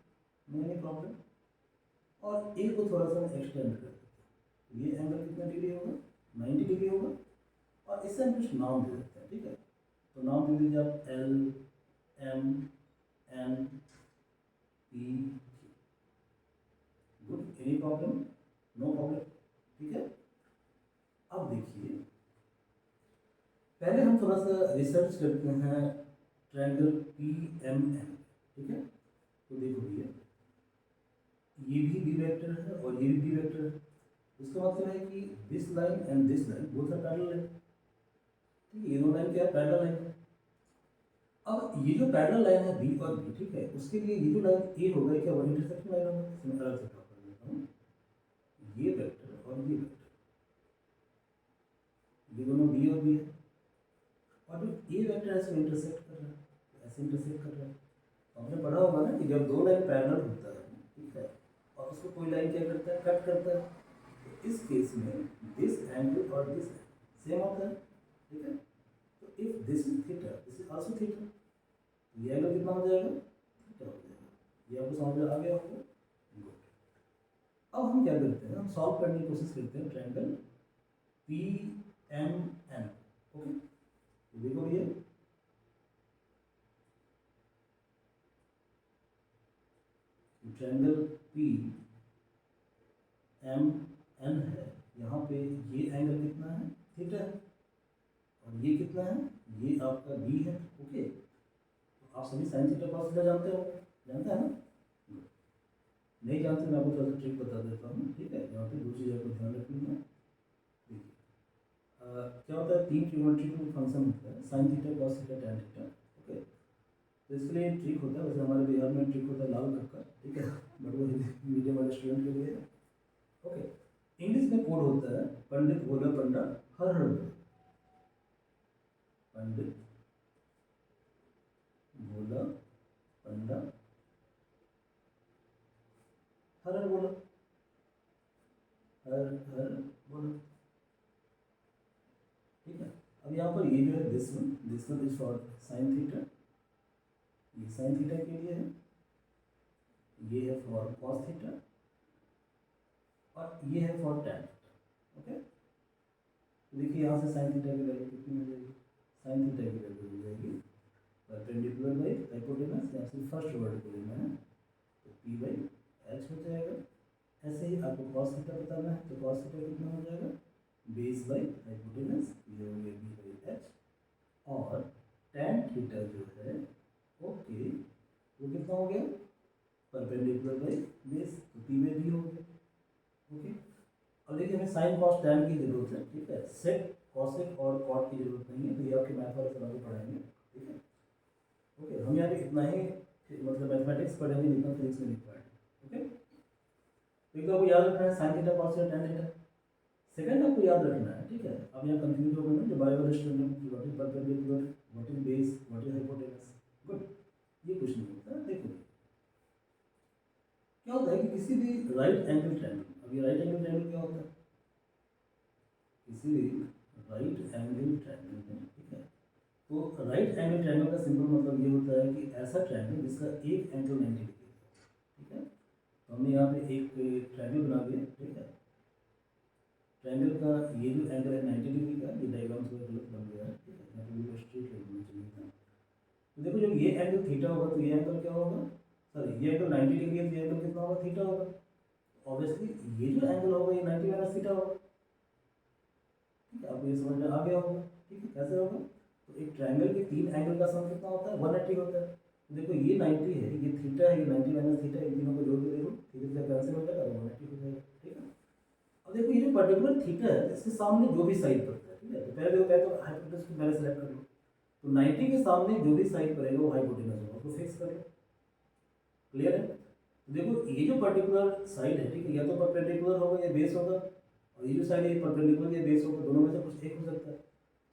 नो एनी प्रॉब्लम। और ए को थोड़ा सा एक्सटेंड कर देते हैं, ये एंगल कितना डिग्री होगा, 90 डिग्री होगा। और इससे हम कुछ नाम दे देते हैं, ठीक है। तो नाम दे दीजिए आप L M N P, good, any problem, no problem, ठीक है। अब देखिए पहले हम थोड़ा सा रिसर्च करते हैं ट्रायंगल पी एम एन, ठीक है। तो देखो भैया ये भी बी वेक्टर है और ये भी बी वेक्टर है, इसका मतलब है कि this line and this line both are parallel है, ठीक है। ये दो लाइन क्या है, पैरेलल लाइन है। अब ये जो पैरेलल लाइन है बी और बी, ठीक है, उसके लिए ये जो लाइन ए होगा क्या, वो इंटरसेक्शन लाइन होगा। इसमें अलग से ड्रॉ कर देता हूँ, ये वेक्टर और ये वेक्टर, ये दोनों बी और बी है, और जो ए वेक्टर है इसको इंटरसेक्ट कर रहा है, ऐसे इंटरसेक्ट कर रहा है। तो आपने पढ़ा होगा ना कि जब दो लाइन पैरेलल होता है, ठीक है, और उसको कोई लाइन क्या करता है, कट करता है, तो इस केस में दिस एंगल और दिस सेम होता है, ठीक है। तो if this is theta, this is also theta, ये एंगल कितना हो जाएगा, थीटा हो जाएगा। ये आपको समझ में आ गया होगा, गुड। अब हम क्या करते हैं, हम सॉल्व करने की कोशिश करते हैं triangle P M N. Okay, तो देखो ये ट्रायंगल पी एम एन है, यहाँ पे ये एंगल कितना है, थीटा है, और ये कितना है, ये आपका बी है। ओके, तो आप सभी साइन थीटा कॉस थीटा जानते हो, जानते हैं ना? नहीं जानते मैं आपको थोड़ा सा ट्रिक बता देता हूँ, ठीक है? यहाँ पे दो चीज़ आपको ध्यान रखनी है। देखिए क्या होता है, तीन ट्रिग्नोमेट्रिक फंक्शन होता है, sine theta cos theta tan theta. Okay, तो इसके लिए ट्रिक होता है, वैसे हमारे बिहार में ट्रिक होता है लाल कक्का, ठीक है, बट वो मीडियम वाले स्टूडेंट के लिए। ओके, इंग्लिश में कोड होता है पंडित भोला पंडा हर हर बोले, पंडित भोला पंडा हर हर बोला, हर हर बोला, ठीक है? अब यहाँ पर ये जो है this one is for sine theta, ये साइन थीटा के लिए है, ये है फॉर कॉस थीटा, और ये है फॉर टैन थीटा। ओके, तो देखिए यहाँ से साइन थीटा की वैल्यू कितनी हो जाएगी, साइन थीटा की वैल्यू हो जाएगी परपेंडिकुलर बाई हाइपोटेनस, या फिर फर्स्ट वर्ड को लेना है तो पी बाई एच हो जाएगा। ऐसे ही आपको कॉस थीटा बताना है, तो कॉस थीटा कितना हो जाएगा, बेस बाई हाइपोटेनस, ये हो गया बी बाई एच, और टैन थीटा जो है, ओके, वो कितना हो गया, परपेंडिकुलर बाई बेस, तो पी बाई बी हो गया। ओके, अब देखिए हमें साइन कॉस टैन की जरूरत है, ठीक है? सेक कॉसेक और कॉट की जरूरत नहीं है, तो ये आपके मैथ वाले सर को पढ़ाएंगे, ठीक है? ओके, हम यहाँ पे इतना ही मतलब मैथमेटिक्स पढ़ेंगे जितना फिजिक्स में रिक्वायर्ड है। ओके, तो एक तो आपको याद रखना है sine theta cos theta tan theta, second आपको याद रखना है, ठीक है? अब यहाँ कंफ्यूज हो गए ना जो बायो वाले स्टूडेंट की, what is perpendicular, what is base, what is hypotenuse. Good, ये कुछ नहीं होता है। देखो क्या होता है कि किसी भी राइट एंगल ट्रायंगल, अब ये राइट एंगल ट्रायंगल क्या होता है, किसी भी राइट एंगल ट्रायंगल में, ठीक है? तो राइट एंगल ट्रायंगल का सिंपल मतलब ये होता है कि ऐसा ट्रायंगल जिसका एक एंगल 90 डिग्री है, ठीक है? तो हमने यहाँ पे एक ट्रायंगल बना दिया, ठीक है? ट्रायंगल का ये जो एंगल है 90 डिग्री का, ये डायग्राम थोड़ा गलत बन गया है, ठीक है? यहाँ पे बिल्कुल स्ट्रेट लगना चाहिए था। तो देखो जब ये एंगल थीटा होगा तो ये एंगल क्या होगा, सॉरी ये एंगल 90 डिग्री है तो ये एंगल कितना होगा, थीटा होगा। ऑब्वियसली ये जो एंगल होगा ये 90 माइनस थीटा होगा, ठीक है? आपको ये समझ में आ गया होगा, ठीक है? कैसे होगा, तो एक ट्रायंगल के तीन एंगल का सम कितना होता है, 180 होता है। तो देखो ये 90 है, ये थीटा है, ये 90 माइनस थीटा, इन तीनों को जोड़ के देखो, थीटा से कैंसिल हो जाएगा, 180 हो जाएगा, ठीक है? अब देखो ये जो पर्टिकुलर थीटा है इसके सामने जो भी साइड पड़ता है, ठीक है? तो पहले देखो क्या, तो हाइपोटेनस को पहले सेलेक्ट कर लो, तो 90 के सामने जो भी साइड पड़ेगा वो हाइपोटेनस होगा, उसको फिक्स कर लो। क्लियर है? तो देखो ये जो पर्टिकुलर साइड है, ठीक है, या तो परपेंडिकुलर होगा या बेस होगा, और ये जो साइड है परपेंडिकुलर या बेस होगा, दोनों में से कुछ एक हो सकता है।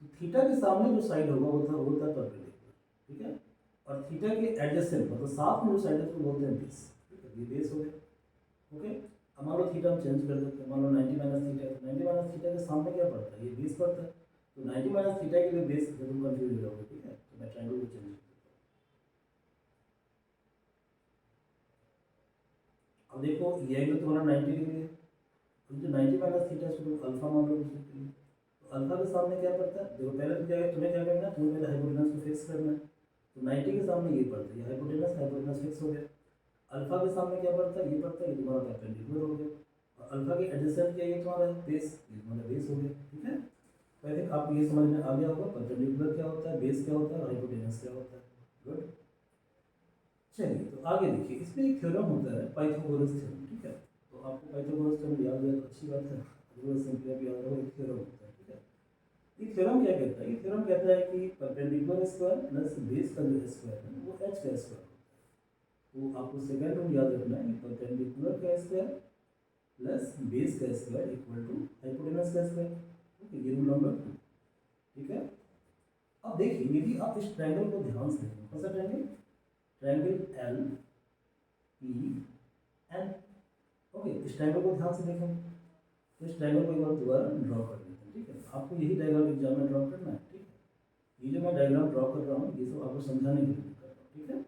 तो थीटा के सामने जो साइड होगा वो होता है परपेंडिकुलर, ठीक है? और थीटा के एडजेसेंट मतलब साथ में जो साइड है उसको बोलते हैं बेस, ठीक है? ये बेस हो गया। ओके, अब मान लो थीटा हम चेंज कर देते हैं, मान लो 90 माइनस थीटा है, 90 माइनस थीटा के सामने क्या पड़ता है, ये बेस पड़ता है, तो 90 माइनस थीटा के लिए बेस से तुम कंफ्यूज हो जाओगे, ठीक है? तो मैं ट्रायंगल को चेंज करता हूँ। अब देखो ये एंगल तुम्हारा 90 डिग्री है, तो जो 90 माइनस थीटा है उसको अल्फा मान लो दूसरे के लिए, तो अल्फा के सामने क्या पड़ता है, देखो पहले तो क्या है, तुम्हें क्या करना है, तुम्हें पहले हाइपोटेनस को फिक्स करना है, तो 90 के सामने ये पड़ता है, ये हाइपोटेनस, हाइपोटेनस फिक्स हो गया। अल्फा के सामने क्या पड़ता है, ये पड़ता है, ये तुम्हारा परपेंडिकुलर हो गया, और अल्फा के एडजेसेंट क्या, ये तुम्हारा बेस, ये तुम्हारा बेस हो गया, ठीक है? तो आई थिंक आपको ये समझ में आ गया होगा परपेंडिकुलर क्या होता है, बेस क्या होता है, और हाइपोटेनस क्या होता है। गुड, चलिए तो आगे देखिए, इसमें एक थ्योरम होता है पाइथागोरस थ्योरम, ठीक है? तो आपको पाइथागोरस थ्योरम याद है तो अच्छी बात है, अदरवाइज सिंपली आप याद रखो, एक थ्योरम होता है, ठीक है? ये थ्योरम क्या कहता है, ये थ्योरम कहता है कि परपेंडिकुलर स्क्वायर प्लस बेस का जो स्क्वायर है वो एच का स्क्वायर होता है। तो आपको सेकंड रूल याद रखना है कि परपेंडिकुलर का स्क्वायर प्लस बेस का स्क्वायर इक्वल टू हाइपोटेनस का स्क्वायर। ओके, ये रूल नंबर 2, ठीक है? अब देखिए यदि आप इस ट्रायंगल को ध्यान से देखें, कौन सा triangle, triangle L P N. Okay, इस ट्रायंगल को ध्यान से देखें, तो इस ट्रायंगल को एक बार दोबारा ड्रॉ कर लेते हैं, ठीक है? आपको यही डायग्राम एग्जाम में ड्रॉ करना है, ठीक है? ये जो मैं डायग्राम ड्रॉ कर रहा हूँ ये सब आपको समझाने के लिए कर रहा हूँ, ठीक है?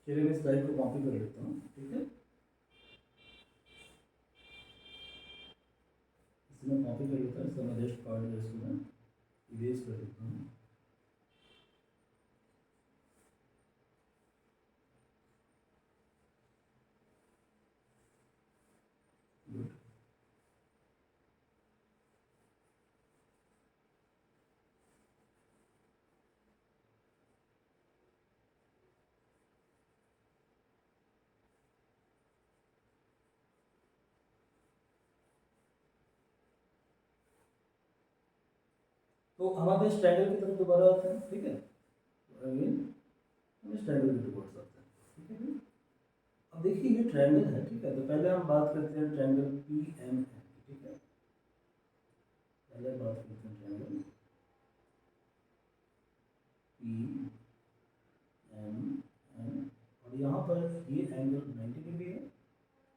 चलिए मैं स्लाइड को कॉपी कर लेता हूँ, ठीक है। इसमें कॉपी कर लेता हूँ, इसका मैं जस्ट पार्ट जो इसको मैं इरेज कर देता हूँ। गुड। तो हमारे इस ट्रायंगल की तरफ दोबारा आते हैं, ठीक है। अगेन हम इस ट्रायंगल की टुवर्ड्स आते हैं, ठीक है। अब देखिए ये ट्रायंगल है, ठीक है। तो पहले हम बात करते हैं ट्रायंगल पी एम एन, ठीक है। पहले बात करते हैं ट्रायंगल पी एम एन, और यहाँ पर ये एंगल 90 डिग्री है,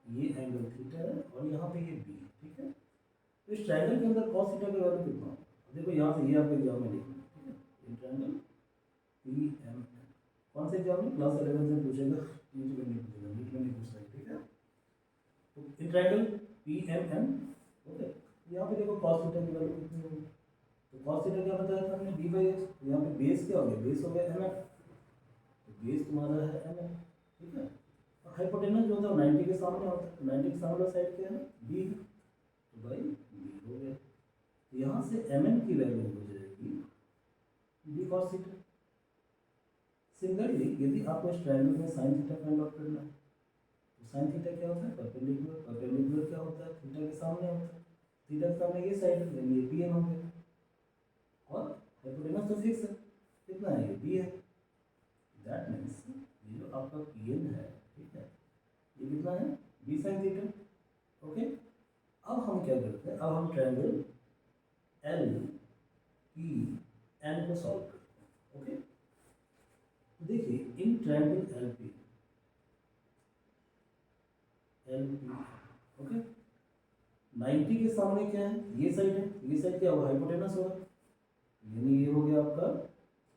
ये एंगल थीटा है, और यहाँ पे ये बी है, ठीक है। तो इस ट्रायंगल के अंदर कॉस थीटा का वैल्यू कितना होगा? देखो यहाँ से ये आपके एग्जाम में लिखना है, ठीक है। ये ट्रायंगल पी एम एन कौन से एग्जाम में? क्लास 11 से पूछेगा, नीट में नहीं पूछेगा, नीट में नहीं पूछता, ठीक है। तो in triangle P M N, okay, यहाँ पे देखो कॉस थीटा की वैल्यू कितनी होगी? तो कॉस थीटा क्या बताया था हमने? D by H. यहाँ पे बेस क्या हो गया? बेस हो गया एम एन, तो बेस तुम्हारा है एम एन, ठीक है। और हाइपोटेनस जो होता है 90 के सामने होता है, तो 90 के सामने वाला साइड क्या है? बी, तो भाई बी हो गया। तो यहाँ से एम एन की वैल्यू हो जाएगी बी कॉस थीटा। सिमिलरली यदि आपको इस ट्रायंगल में साइन थीटा फाइंड आउट करना है, तो साइन थीटा क्या होता है? परपेंडिकुलर। परपेंडिकुलर क्या होता है? थीटा के सामने होता है। थीटा के सामने ये साइड है, यानी ये पी एन हो गया, और हाइपोटेनस तो फिक्स है, कितना है? ये बी है। दैट मीन्स ये जो आपका पी एन है, ठीक है, ये कितना है? B sine theta, okay. अब हम क्या करते हैं? अब हम ट्रायंगल एल पी एन को सॉल्व करते हैं, ओके। देखिए in triangle L P, okay, 90 के सामने क्या है? ये साइड है, ये साइड क्या होगा? हाइपोटेनस होगा, यानी ये हो गया आपका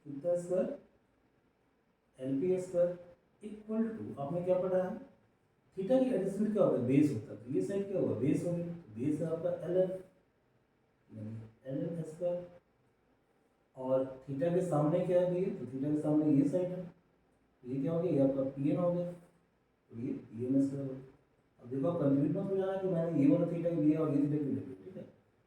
कितना square? L P square equal to, आपने क्या पढ़ा है? थीटा की एडजस्टमेंट क्या होता है? बेस होता है, तो ये साइड क्या होगा? बेस हो गया, तो बेस है आपका एल एन, यानी एल एन स्क्वायर। और थीटा के सामने क्या है भैया? तो थीटा के सामने ये साइड है, ये क्या हो गया? ये आपका पी एन हो गया, तो ये पी एन स्क्वायर हो गया। अब देखो आप कंफ्यूज मत हो जाना कि मैंने ये वाला थीटा लिया और ये थीटा क्यों लिया, ठीक है।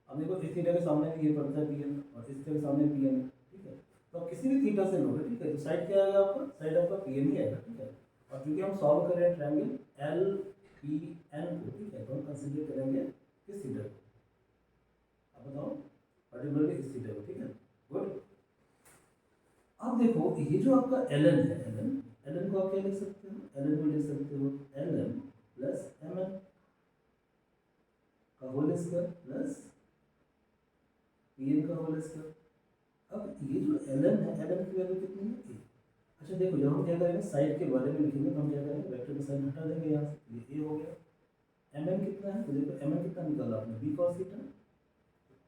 अब देखो इस थीटा के सामने भी ये पड़ता है पी एन, और इस थीटा के सामने पी एन है, ठीक है। तो आप किसी भी थीटा से लोगे, ठीक है, तो साइड क्या आएगा आपका? साइड आपका पी एन ही आएगा, ठीक है। और क्योंकि हम सॉल्व कर रहे हैं ट्रायंगल एल पी एन को, ठीक है, तो हम कंसीडर करेंगे किस थीटा को? आप बताओ, पर्टिकुलरली इस थीटा को, ठीक है। गुड। अब देखो ये जो आपका एल एन है, एल एन को आप क्या लिख सकते हो? एल एन को लिख सकते हो L N plus M N का whole square plus P N का होल स्क्वायर। अब ये जो एल एन है, एल एन की वैल्यू कितनी है? ए। अच्छा देखो, जब हम क्या करेंगे साइड के बारे में लिखेंगे, तो हम क्या करेंगे? वेक्टर का साइन हटा देंगे यहाँ से, ये ए हो गया। एम एन कितना है? तो देखो एम एन कितना निकाला आपने? बी कॉस थीटा,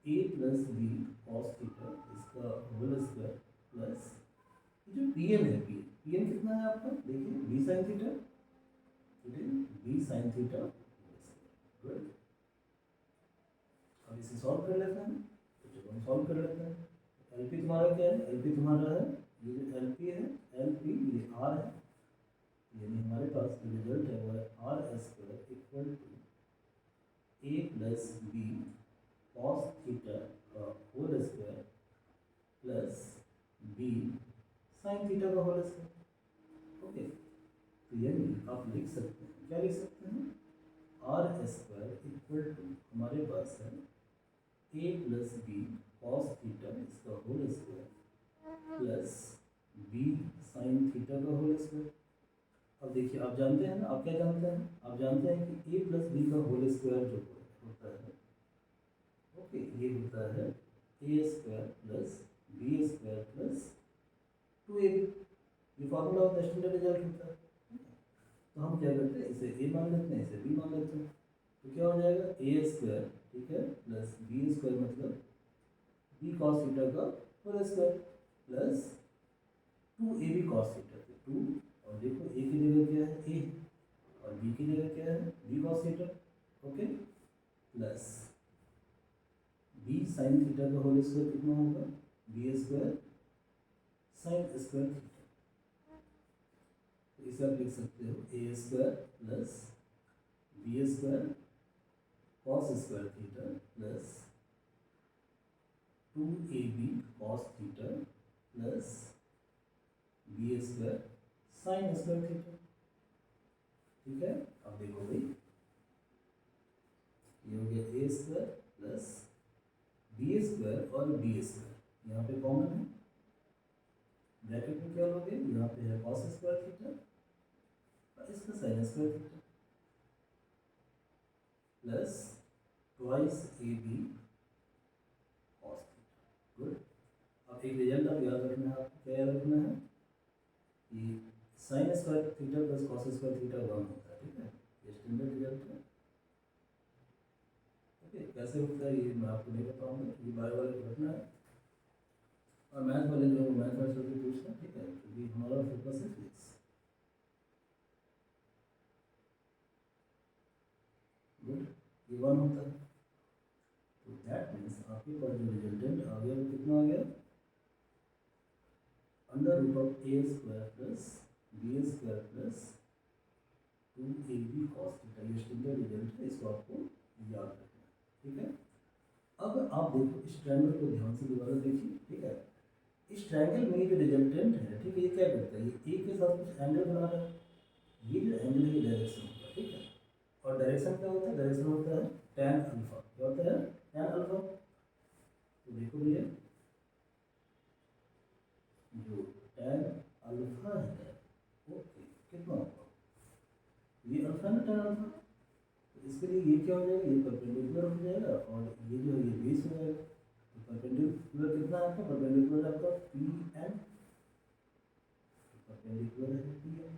ए प्लस बी कॉस थीटा इसका होल स्क्वायर प्लस जो पी एन है, पी एन कितना है आपका? देखिए बी साइन थीटा, ठीक है, बी साइन थीटा। गुड। अब इसे सॉल्व कर लेते हैं, तो चलो हम सॉल्व कर लेते हैं। एल पी तुम्हारा क्या है? एल पी तुम्हारा है, ये जो एल पी है, एल पी ये आर है, यानी हमारे पास जो रिजल्ट है वो है R square equal to A plus B cos theta का whole square plus B sine theta का होल स्क्वायर, ओके। तो यानी आप लिख सकते हैं, क्या लिख सकते हैं? आर स्क्वायर इक्वल टू हमारे पास है A plus B cos theta इसका whole square plus B sine theta का होल स्क्वायर। अब देखिए आप जानते हैं ना, आप क्या जानते हैं? आप जानते हैं कि ए प्लस बी का होल स्क्वायर जो होता है, ओके, ये होता है a square plus B square plus 2ab। ये formula of the standard result होता है। तो हम क्या करते हैं? इसे ए मान लेते हैं, इसे बी मान लेते हैं, तो क्या हो जाएगा? ए स्क्वायर, ठीक है, प्लस बी स्क्वायर मतलब बी कॉस थीटा का whole square plus 2ab cos theta, 2, और देखो ए की जगह की जगह क्या है b cos theta, okay, plus B sine theta का होल स्क्वायर कितना होगा b square sine square theta. तो इसे आप लिख सकते हो a square plus B square cos square theta plus 2ab cos theta plus B square sine square theta. ठीक है, अब देखो भाई ये हो गया a square plus B square और बी स्क्वायर यहाँ पे कॉमन है, ब्रैकेट में क्या हो गया यहाँ पे है कॉस स्क्वायर थीटा और इसका sine square theta plus twice A B cos theta. Good, अब एक रिजल्ट आप याद रखना है, आपको क्या याद रखना है कि sign square theta plus cos square theta 1 होता है। ठीक है, ये स्टैंडर्ड रिजल्ट है। ओके, कैसे होता है ये मैं आपको नहीं बताऊंगा, क्योंकि बायो वाले को रखना है और मैथ वाले जो है मैथ वाले से पूछना। ठीक है, क्योंकि हमारा फोकस है फिजिक्स। गुड, ये 1 होता है, तो दैट मीन्स आपके पास जो रिजल्टेंट आ गया वो कितना आ गया under root of A square plus B square plus 2ab cos theta. ये स्टैंडर्ड रिजल्ट है, इसको आपको याद रखना है। ठीक है, अब आप देखो इस ट्रायंगल को ध्यान से दोबारा देखिए। ठीक है, इस ट्रायंगल में जो रिजल्टेंट है, ठीक है, ये क्या करता है, ये ए के साथ कुछ एंगल बना रहा है, ये जो एंगल है ये डायरेक्शन होता है। ठीक है, और डायरेक्शन क्या होता है, डायरेक्शन होता है tan अल्फा। क्या होता है tan अल्फा, तो देखो भैया जो tan अल्फा है ओके कितना होगा ये अल्फा ना tan अल्फा, तो इसके लिए ये क्या हो जाएगा ये परपेंडिकुलर हो जाएगा और ये जो है ये बेस हो जाएगा। तो परपेंडिकुलर कितना है आपका, परपेंडिकुलर आपका पी एन, परपेंडिकुलर है पी एन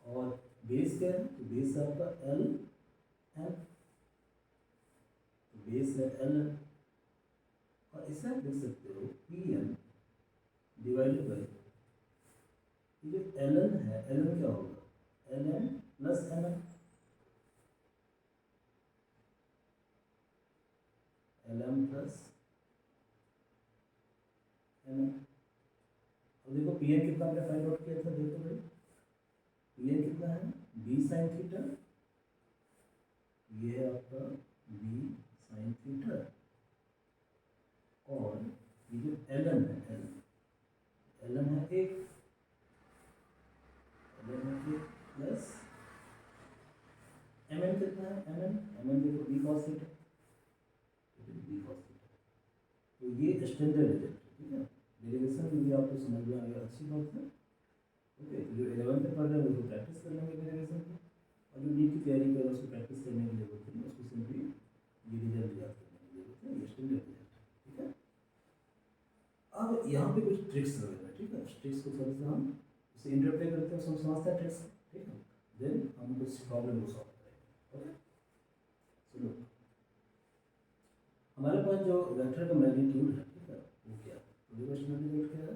और बेस क्या है, तो बेस है आपका एल एन, तो बेस है एल एन और इसे आप लिख सकते हो पी एन डिवाइडेड बाई ये जो एल एन है, एल एन क्या होगा L N plus M N, L M plus M N. अब देखो पी एन कितना हमने फाइंड आउट किया था, देखो भाई पी एन कितना है बी साइन थीटा, ये है आपका बी साइन थीटा और ये जो एल एन है एल एन है एक, एल एन है एक प्लस एम एन कितना है एम एन देखो B cos theta, B cos theta. तो ये स्टैंडर्ड रिजल्ट है। ठीक है, डेरिवेशन भी आपको समझ में आ गया, अच्छी बात है। ओके, तो जो 11th में पढ़ रहे हैं उसको प्रैक्टिस कर लेंगे डेरिवेशन को, और जो नीट की तैयारी कर रहे हैं उसको प्रैक्टिस करने की जरूरत नहीं, उसको सिंपली ये रिजल्ट याद करने की जरूरत है, ये स्टैंडर्ड रिजल्ट है। ठीक है, अब यहाँ पे कुछ ट्रिक्स वगैरह है। ठीक है, ट्रिक्स को थोड़ा सा हम उसे इंटरप्रेट करते हैं, समझते हैं ट्रिक्स। ठीक है, देन हम कुछ प्रॉब्लम को सॉल्व करेंगे। ओके, चलो हमारे पास जो वेक्टर का मैग्नीट्यूड है, ठीक है, वो क्या है, तो देखो मैग्नीट्यूड क्या है,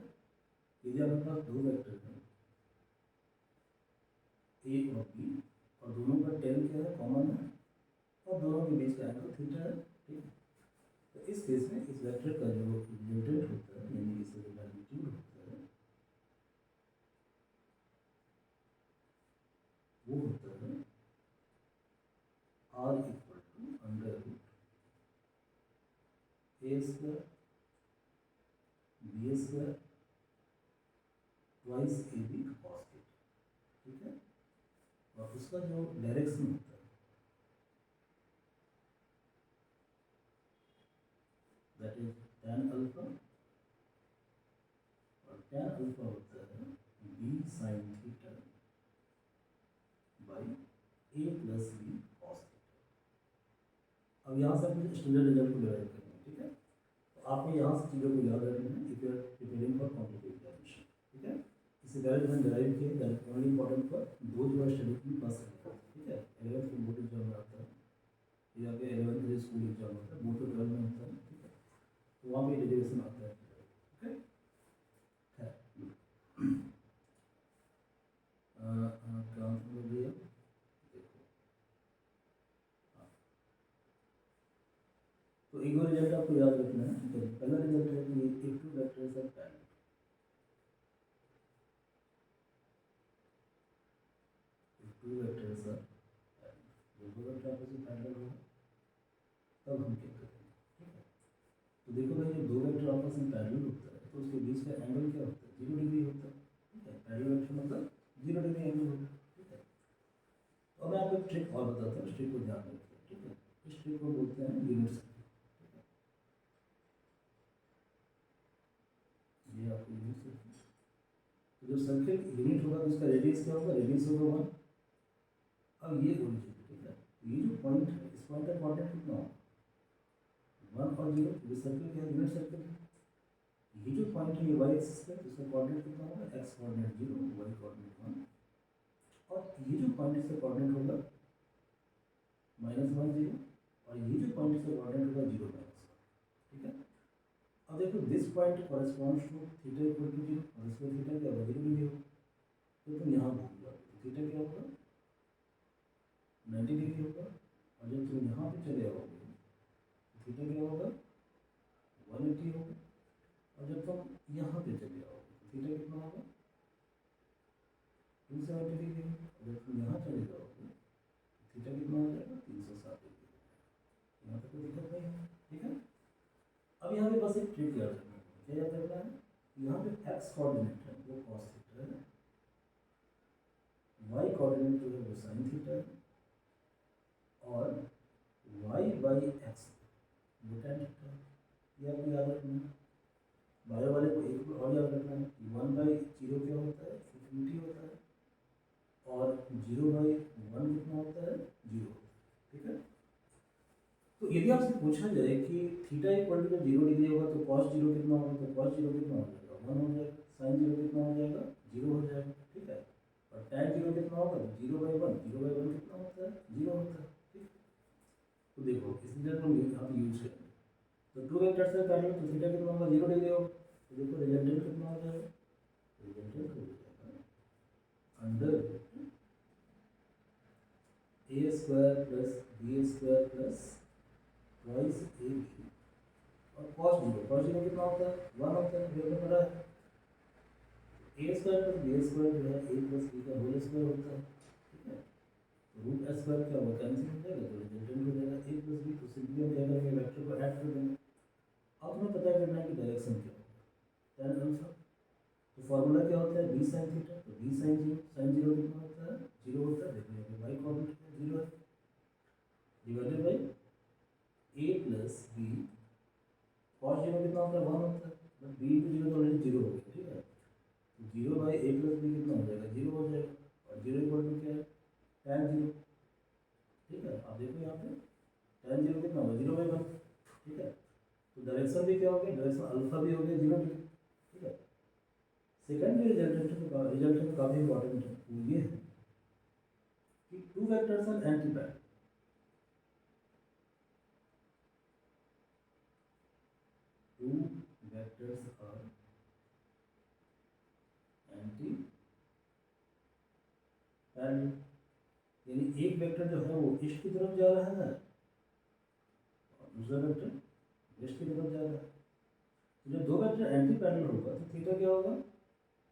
यदि आपके पास दो वेक्टर हैं ए और बी और दोनों का टेन क्या है कॉमन है और दोनों के बीच का एंगल थीटा है। ठीक है, तो इस केस में इस वेक्टर का जो रिजल्टेंट होता है यानी इसका जो मैग्नीट्यूड होता है वो होता है R equal to under root A square B square twice A B cos theta. ठीक है, और उसका जो डायरेक्शन होता है दैट इज tan अल्फा और tan अल्फा होता है B sine theta by A plus B cos theta. अब यहाँ से अपने स्टैंडर्ड रिजल्ट को डिराइव करना है। ठीक है, तो आपको यहाँ से चीज़ों को याद रखना है if you are preparing for competitive examination. ठीक है, इससे डायरेक्ट मैंने डिराइव किया दैट ओनली इंपॉर्टेंट फॉर दो जो है स्टडी की पास करता है। ठीक है, 11th में बोर्ड एग्जाम में आता है या फिर 11th में स्कूल एग्जाम होता है, बोर्ड तो 12 में होता है। ठीक है, तो वहाँ पे डेरिवेशन आता है। ओके, क्या टू वेक्टर्स आर दो वेक्टर आपस में पैरेलल होगा तब हम क्या करेंगे, ठीक है। तो देखो भाई जब दो वेक्टर आपस में पैरेलल होता है तो उसके बीच का एंगल क्या होता है, 0 डिग्री होता है, ठीक है। पैरेलल वेक्टर मतलब 0 डिग्री एंगल होता है, ठीक है। अब मैं आपको एक ट्रिक और बताता हूँ, इस ट्रिक को ध्यान रखिए, ठीक है। इस ट्रिक को बोलते हैं यूनिट सर्कल, ठीक है। ये आपको यूनिट सर्कल, तो जब सर्कल यूनिट होगा तो इसका रेडियस क्या होगा, रेडियस होगा 1। अब ये ओरिजिन, ठीक है, ये जो पॉइंट है इस पॉइंट का कोऑर्डिनेट कितना होगा, 1 और 0। ये सर्कल क्या है, यूनिट सर्कल है। ये जो पॉइंट है ये वाई एक्सिस पे, तो इसका कोऑर्डिनेट कितना होगा, एक्स कोऑर्डिनेट 0, वाई कोऑर्डिनेट 1। और ये जो पॉइंट इसका कोऑर्डिनेट होगा -1 0, और ये जो पॉइंट इसका कोऑर्डिनेट होगा 0 -1, ठीक है। अब देखो this point corresponds to theta equal to 0, और इसमें थीटा क्या होगा, 0 डिग्री होगा। तो तुम यहाँ भूल जाओगे तो थीटा क्या होगा, 90 डिग्री होगा। और जब तुम यहाँ पे चले आओगे तो थीटा क्या होगा, 180 होगा। और जब तुम यहाँ पे चले आओगे तो थीटा कितना होगा, 270 डिग्री होगा। और जब तुम यहाँ चले जाओगे तो थीटा कितना हो जाएगा, 360 डिग्री। यहाँ तक कोई दिक्कत नहीं है, ठीक है। अब यहाँ पे बस एक ट्रिक याद रखना है, क्या याद रखना है, यहाँ पे एक्स कोऑर्डिनेट है वो कॉस थीटा है, वाई कोऑर्डिनेट जो है वो साइन थीटा है, और वाई बाई एक्स वो tan थीटा है। ये आपको याद रखना है। बायो वाले को एक और याद रखना है, 1/0 क्या होता है, इंफिनिटी होता है, और 0/1 कितना होता है, 0 होता है, ठीक है। तो यदि आपसे पूछा जाए कि थीटा इक्वल टू जब 0 डिग्री होगा तो कॉस 0 कितना होगा, तो कॉस 0 कितना हो जाएगा, 1 हो जाएगा। साइन 0 कितना हो जाएगा, 0 हो जाएगा, ठीक है। और tan 0 कितना होगा, 0/1, 0/1 कितना होता है, 0 होता है, ठीक। तो देखो इस रिजल्ट हम यहाँ पे यूज करेंगे, तो टू वेक्टर्स से पैरेलल तो थीटा कितना होगा, 0 डिग्री होगा। तो देखो रिजल्टेंट कितना हो जाएगा, रिजल्टेंट हो जाएगा under A square plus B square plus twice A B, और कॉस 0 कितना होता है, 1 होता है, देखो पता है। A square plus B square जो है ए प्लस बी का होल स्क्वायर होता है, ठीक है। तो रूट ए स्क्वायर क्या होगा, कैंसिल हो जाएगा, तो रिजल्टेंट हो जाएगा ए प्लस बी। तो सिंपली हम क्या करेंगे, वेक्टर को ऐड कर देंगे। अब हमें पता करना है कि डायरेक्शन क्या होगा, tan अल्फा। तो फार्मूला क्या होता है, बी साइन थीटा, तो बी साइन 0, साइन 0 कितना होता है, 0 होता है। देखिए यहाँ पे वाई कोऑर्डिनेट 0 है, divided by A plus B, cos 0 कितना होता है, 1 होता है, बट बी इंटू 0 तो ऑलरेडी 0 हो गया, ठीक है। तो 0/a प्लस बी कितना हो जाएगा, 0 हो जाएगा। और 0 इक्वल टू क्या है, tan 0, ठीक है। आप देखो यहाँ पे tan 0 कितना होगा, 0/1, ठीक है। तो डायरेक्शन भी क्या हो गया, डायरेक्शन अल्फा भी हो गया 0 डिग्री, ठीक है। सेकंड जो रिजल्टेंट काफ़ी इंपॉर्टेंट है, वो ये है कि two vectors are antiparallel. Two vectors are antiparallel, यानी एक वेक्टर जो है वो ईस्ट की तरफ जा रहा है और दूसरा वेक्टर वेस्ट की तरफ जा रहा है। तो जब दो वेक्टर एंटी पैरेलल होगा तो थीटा क्या होगा,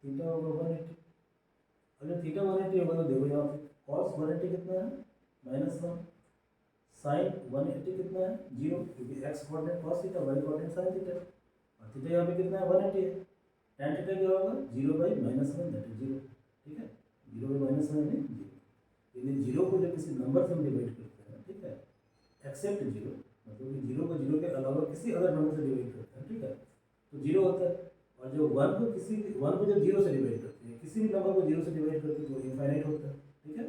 थीटा होगा 180। और जब थीटा 180 होगा तो देखो यहाँ पे कॉस 180 कितना है, -1, साइन 180 कितना है, 0, क्योंकि X coordinate cos theta, Y coordinate sine theta, और थीटा यहाँ पे कितना है, 180 है। tan थीटा क्या होगा, 0/-1 दैट इज 0, ठीक है। 0/-1 यानी 0। यानी 0 को जब किसी नंबर से हम डिवाइड करते हैं, ठीक है, एक्सेप्ट 0, मतलब कि 0 को 0 के अलावा किसी अदर नंबर से डिवाइड करते हैं, ठीक है, तो 0 होता है। और जो 1 को जब 0 से डिवाइड करते हैं, किसी भी नंबर को 0 से डिवाइड करते हैं तो इनफाइनाइट होता है, ठीक है।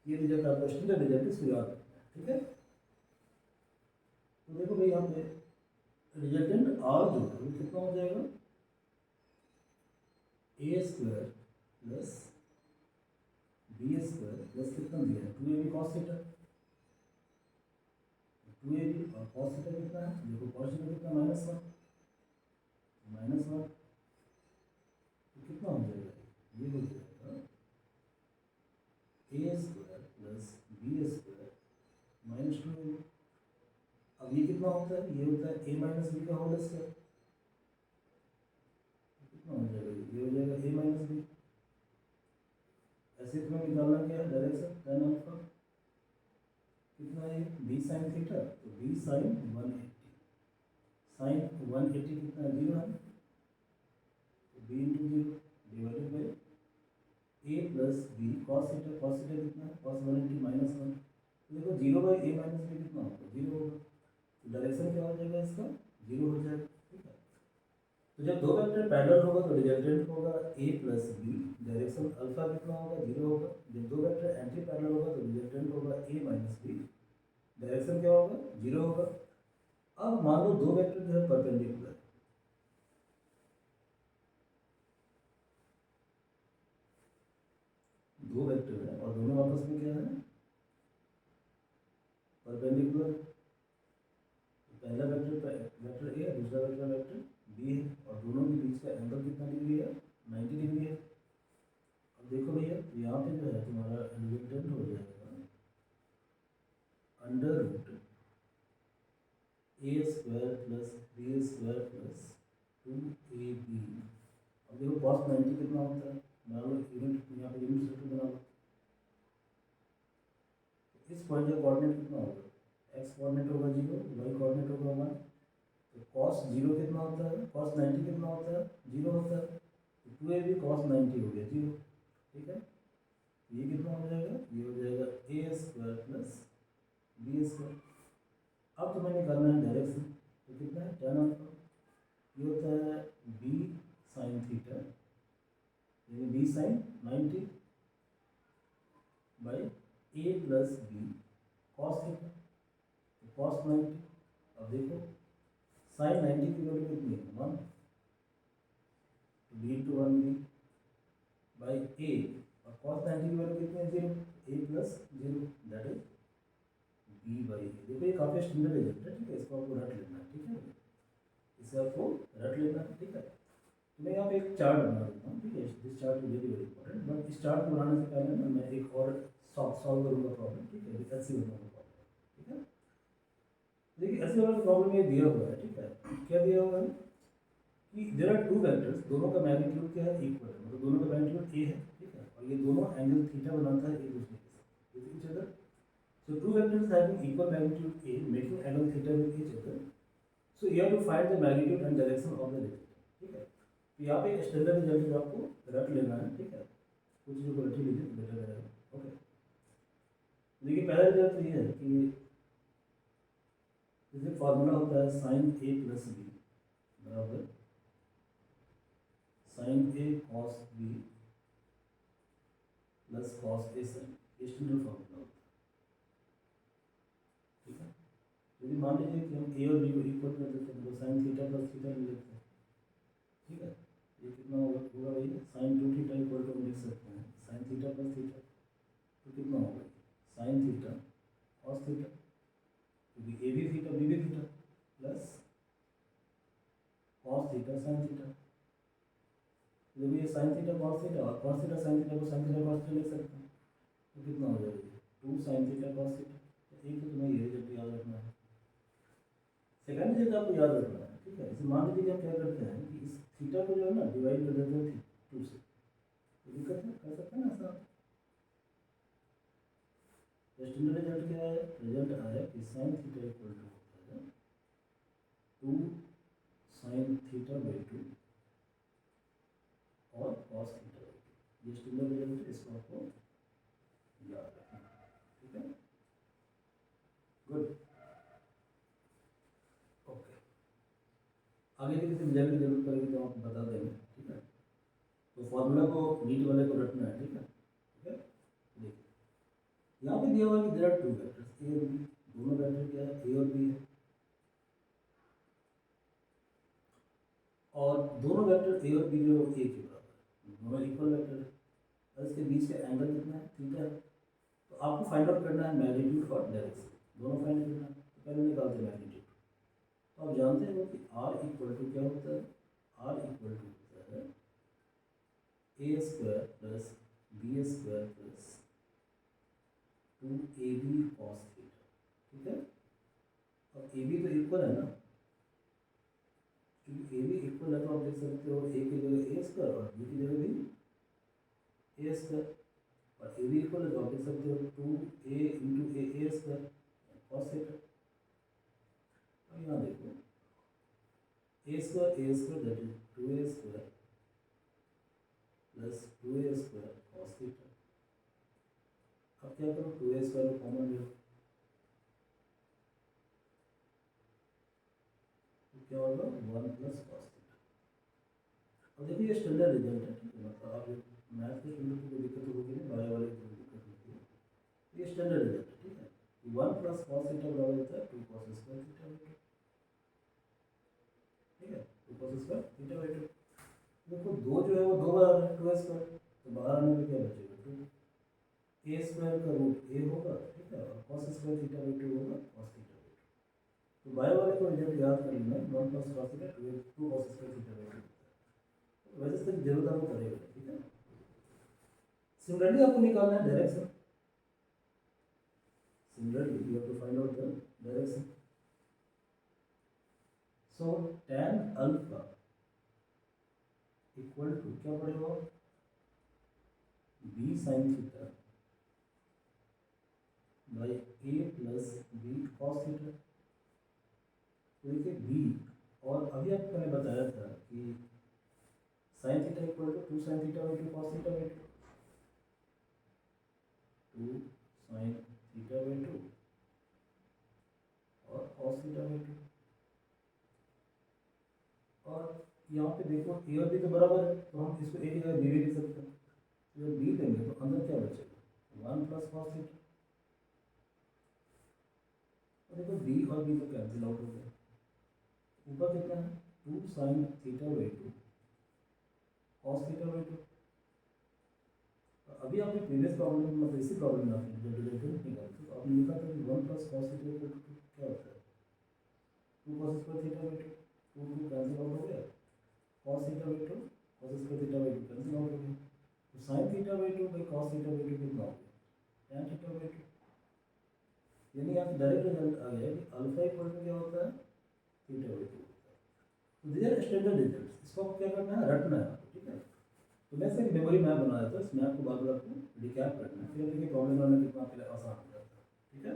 ये रिजल्ट आपका स्टैंडर्ड रिजल्ट इसको याद रखना है, ठीक है। तो देखो भाई यहाँ पे रिजल्टेंट आर जो है वो कितना हो जाएगा, a square plus B square plus कितना दिया है, 2ab कॉस थीटा, 2ab, और कॉस थीटा कितना है, देखो कॉस थीटा कितना, -1, तो कितना हो जाएगा, ये हो जाएगा a square plus B square -2ab। अब ये कितना होता है, ये होता है a माइनस बी का होल स्क्वायर, कितना हो जाएगा, ये हो जाएगा a माइनस बी। ऐसे सिर्फ में निकालना क्या है डायरेक्शन tan अल्फा कितना है बी साइन थीटा, तो बी साइन 180, साइन 180 कितना 0 है, तो B into 0 divided by A plus B cos theta, cos theta कितना है कॉस 180 माइनस 1, तो देखो 0 बाई ए माइनस बी कितना होगा 0 होगा, तो डायरेक्शन क्या हो जाएगा इसका 0 हो जाएगा। ठीक है, तो जब दो वेक्टर पैरेलल होगा तो रिजल्टेंट होगा ए प्लस बी, डायरेक्शन अल्फा कितना होगा 0 होगा। जब दो वेक्टर एंटी पैरेलल होगा तो रिजल्टेंट होगा ए माइनस बी, डायरेक्शन क्या होगा 0 होगा। अब मान लो दो वेक्टर जो है परपेंडिकुलर, दो वेक्टर है और दोनों आपस में क्या है परपेंडिकुलर, पहला वेक्टर वेक्टर ए है, दूसरा वेक्टर वेक्टर बी है, और दोनों के बीच का एंगल कितना डिग्री है 90 डिग्री है। अब देखो भैया यहाँ पे जो है तुम्हारा रिजल्टेंट हो जाएगा अंडर रूट ए square plus B square plus 2ab। अब देखो कॉस 90 कितना होता है, बना लो यूनिट, यहाँ पे यूनिट सर्कल बना लो। इस पॉइंट का कोऑर्डिनेट कितना होगा, एक्स कोऑर्डिनेट होगा 0, वाई कोऑर्डिनेट होगा 1, तो कॉस 0 कितना होता है कॉस 90 कितना होता है 0 होता है, तो 2ab कॉस 90 हो गया 0। ठीक है, ये कितना हो जाएगा, ये हो जाएगा a square plus B square. अब तुम्हें निकालना है डायरेक्शन, तो कितना है tan अल्फा, ये होता है बी साइन थीटा, यानी B sine 90 by A plus B cos theta, तो कॉस 90। अब देखो साइन 90 की वैल्यू कितनी है 1, तो B into 1 b by a, और कॉस 90 की वैल्यू कितनी है 0, a plus 0 that is b by a. देखो ये काफ़ी स्टैंडर्ड रिजल्ट है, ठीक है, इसको आपको रट लेना है। ठीक है, इसे आपको रट लेना है। ठीक है, तो मैं यहाँ पे एक चार्ट बना देता हूँ। ठीक है, this chart is very very important, but इस चार्ट को बनाने से पहले ना मैं एक और सॉल्व करूँगा प्रॉब्लम। ठीक है, विद ऐसे बनाऊंगा प्रॉब्लम। ठीक है, देखिए ऐसे वाला प्रॉब्लम ये दिया हुआ है। ठीक है, क्या दिया हुआ है कि देयर आर टू वेक्टर्स, दोनों का मैग्नीट्यूड क्या है इक्वल है, मतलब दोनों का मैग्नीट्यूड ए है। ठीक है, और ये दोनों एंगल थीटा बनाता है एक दूसरे के साथ with each other. So two vectors having equal magnitude A making angle theta with each other. So you have to find the magnitude and direction of the resultant. ठीक है, तो यहाँ पे एक स्टैंडर्ड रिजल्ट आपको रट लेना है। ठीक है, कुछ चीज़ों को रट ही लीजिए तो बेटर रहेगा। ओके, देखिए पहला रिजल्ट तो ये है कि जैसे फार्मूला होता है साइन ए प्लस बी बराबर sign A cos B plus cos A sign, ये स्टैंडर्ड फार्मूला होता है। ठीक है, यदि मान लीजिए कि हम ए और बी को इक्वल कर देते हैं तो साइन थीटा प्लस थीटा ले लेते हैं। ठीक है, ये कितना होगा भैया साइन 2 थीटा इक्वल टू हम लिख सकते हैं साइन थीटा प्लस थीटा, तो कितना होगा साइन थीटा कॉस थीटा, क्योंकि ए भी थीटा बी भी theta, plus cos theta sine theta. जब ये साइन थीटा कॉस थीटा और कॉस थीटा साइन थीटा को साइन थीटा कॉस थीटा लिख सकते हैं, तो कितना हो जाएगा 2 साइन थीटा कॉस थीटा। तो एक तो तुम्हें ये रिजल्ट याद रखना है। सेकंड रिजल्ट आपको याद रखना है। ठीक है, इसे मान लीजिए कि हम क्या करते हैं कि इस थीटा को जो है ना डिवाइड कर देते हैं 2 से, तो दिक्कत है कर सकते हैं ना ऐसा। स्टैंडर्ड रिजल्ट क्या है, रिजल्ट आया कि साइन थीटा इक्वल टू होता है 2 साइन थीटा बाई 2 और कॉस थीटा बाई 2। ये स्टैंडर्ड रिजल्ट है, इसको आपको याद रखना है। ठीक है, गुड। ओके, आगे भी किसी रिजल्ट की जरूरत पड़ेगी तो आप बता देंगे। ठीक है, तो फॉर्मूला को नीट वाले को रखना है। ठीक है, ठीक है, देखिए यहाँ पे दिया हुआ है कि there are two vectors A और बी, दोनों वेक्टर क्या है ए और बी है, और दोनों वेक्टर ए और बी जो ए के बराबर है, दोनों इक्वल वेक्टर है, और इसके बीच का एंगल कितना है थीटा है। तो आपको फाइंड आउट करना है मैग्नीट्यूड और डायरेक्शन, दोनों फाइंड करना है। तो पहले निकालते हैं मैग्नीट्यूड। तो आप जानते हो कि आर इक्वल टू क्या होता है, आर इक्वल टू होता है a square plus B square plus 2ab cos theta. ठीक है, अब ए बी तो इक्वल है ना, क्योंकि ए बी इक्वल है तो आप देख सकते हो ए की जगह ए स्क्वायर और बी की जगह भी ए स्क्वायर, और ए बी इक्वल है तो आप लिख सकते हो 2a into a square cos theta. अब यहाँ देखो a square that is 2a square plus 2a square cos theta. अब क्या करो 2a स्क्वायर को कॉमन लो तो क्या होगा 1 प्लस कॉस थीटा। अब देखिए ये स्टैंडर्ड रिजल्ट है, ठीक है, मतलब आप मैथ के स्टूडेंट को कोई दिक्कत होगी नहीं, बायो वाले को दिक्कत होती है, ये स्टैंडर्ड रिजल्ट है, ठीक है। 1 प्लस कॉस थीटा बराबर होता है 2 कॉस स्क्वायर थीटा बाई 2, ठीक है, 2 कॉस स्क्वायर थीटा बाई 2। देखो 2 जो है वो 2 बार आ रहा है 2 स्क्वायर, तो बाहर आने में क्या बचेगा 2, ए स्क्वायर का रूट ए होगा, ठीक है, और कॉस स्क्वायर थीटा बाई 2 होगा कॉस थीटा बाई 2। तो बायो वाले को रिजल्ट याद कर लेना, 1 plus cos theta 2 cos square theta by 2, वैसे तक जरूरत आपको पड़ेगा, ठीक है। सिमिलरली आपको निकालना है direction, similarly you have to find out the direction. So tan alpha equal to क्या पड़ेगा b sin theta by a plus b cos theta. तो देखिए b, और अभी आपको मैंने बताया था कि sin theta equal to 2 sin theta by 2 cos theta by 2, 2 sin theta by 2 और cos थीटा बाई 2। और यहाँ पे देखो ए और बी तो बराबर है, तो हम इसको ए की जगह बी भी लिख सकते हैं। जब बी लेंगे तो अंदर क्या बचेगा 1 प्लस कॉस थीटा। और देखो बी और बी तो कैंसिल आउट हो गया, ऊपर कितना है 2 sin theta by 2 cos theta by 2। अभी आपने प्रीवियस प्रॉब्लम में, मतलब इसी प्रॉब्लम में आपने जब रिजल्टेंट निकाला तो आपने लिखा था कि 1 plus cos theta equal to क्या होता है 2 cos square theta by 2, 2 cancel out हो गया, cos theta by 2 cos square theta by 2 cancel out हो गया, तो sin theta by 2 by cos theta by 2 कितना हो गया tan थीटा बाई 2। यानी यहाँ डायरेक्ट रिजल्ट आ गया कि अल्फा इक्वल टू क्या होता है थीटा बाई 2 होता है। तो दिस आर स्टैंडर्ड रिजल्ट्स, इसको आपको क्या करना है रटना है आपको, ठीक है। तो मैं सिर्फ मेमोरी मैप बनाया था, इस मैप को बार बार आपको रिकैप करना है, फिर देखिए प्रॉब्लम बनाना कितना आपके लिए आसान हो जाता है, ठीक है।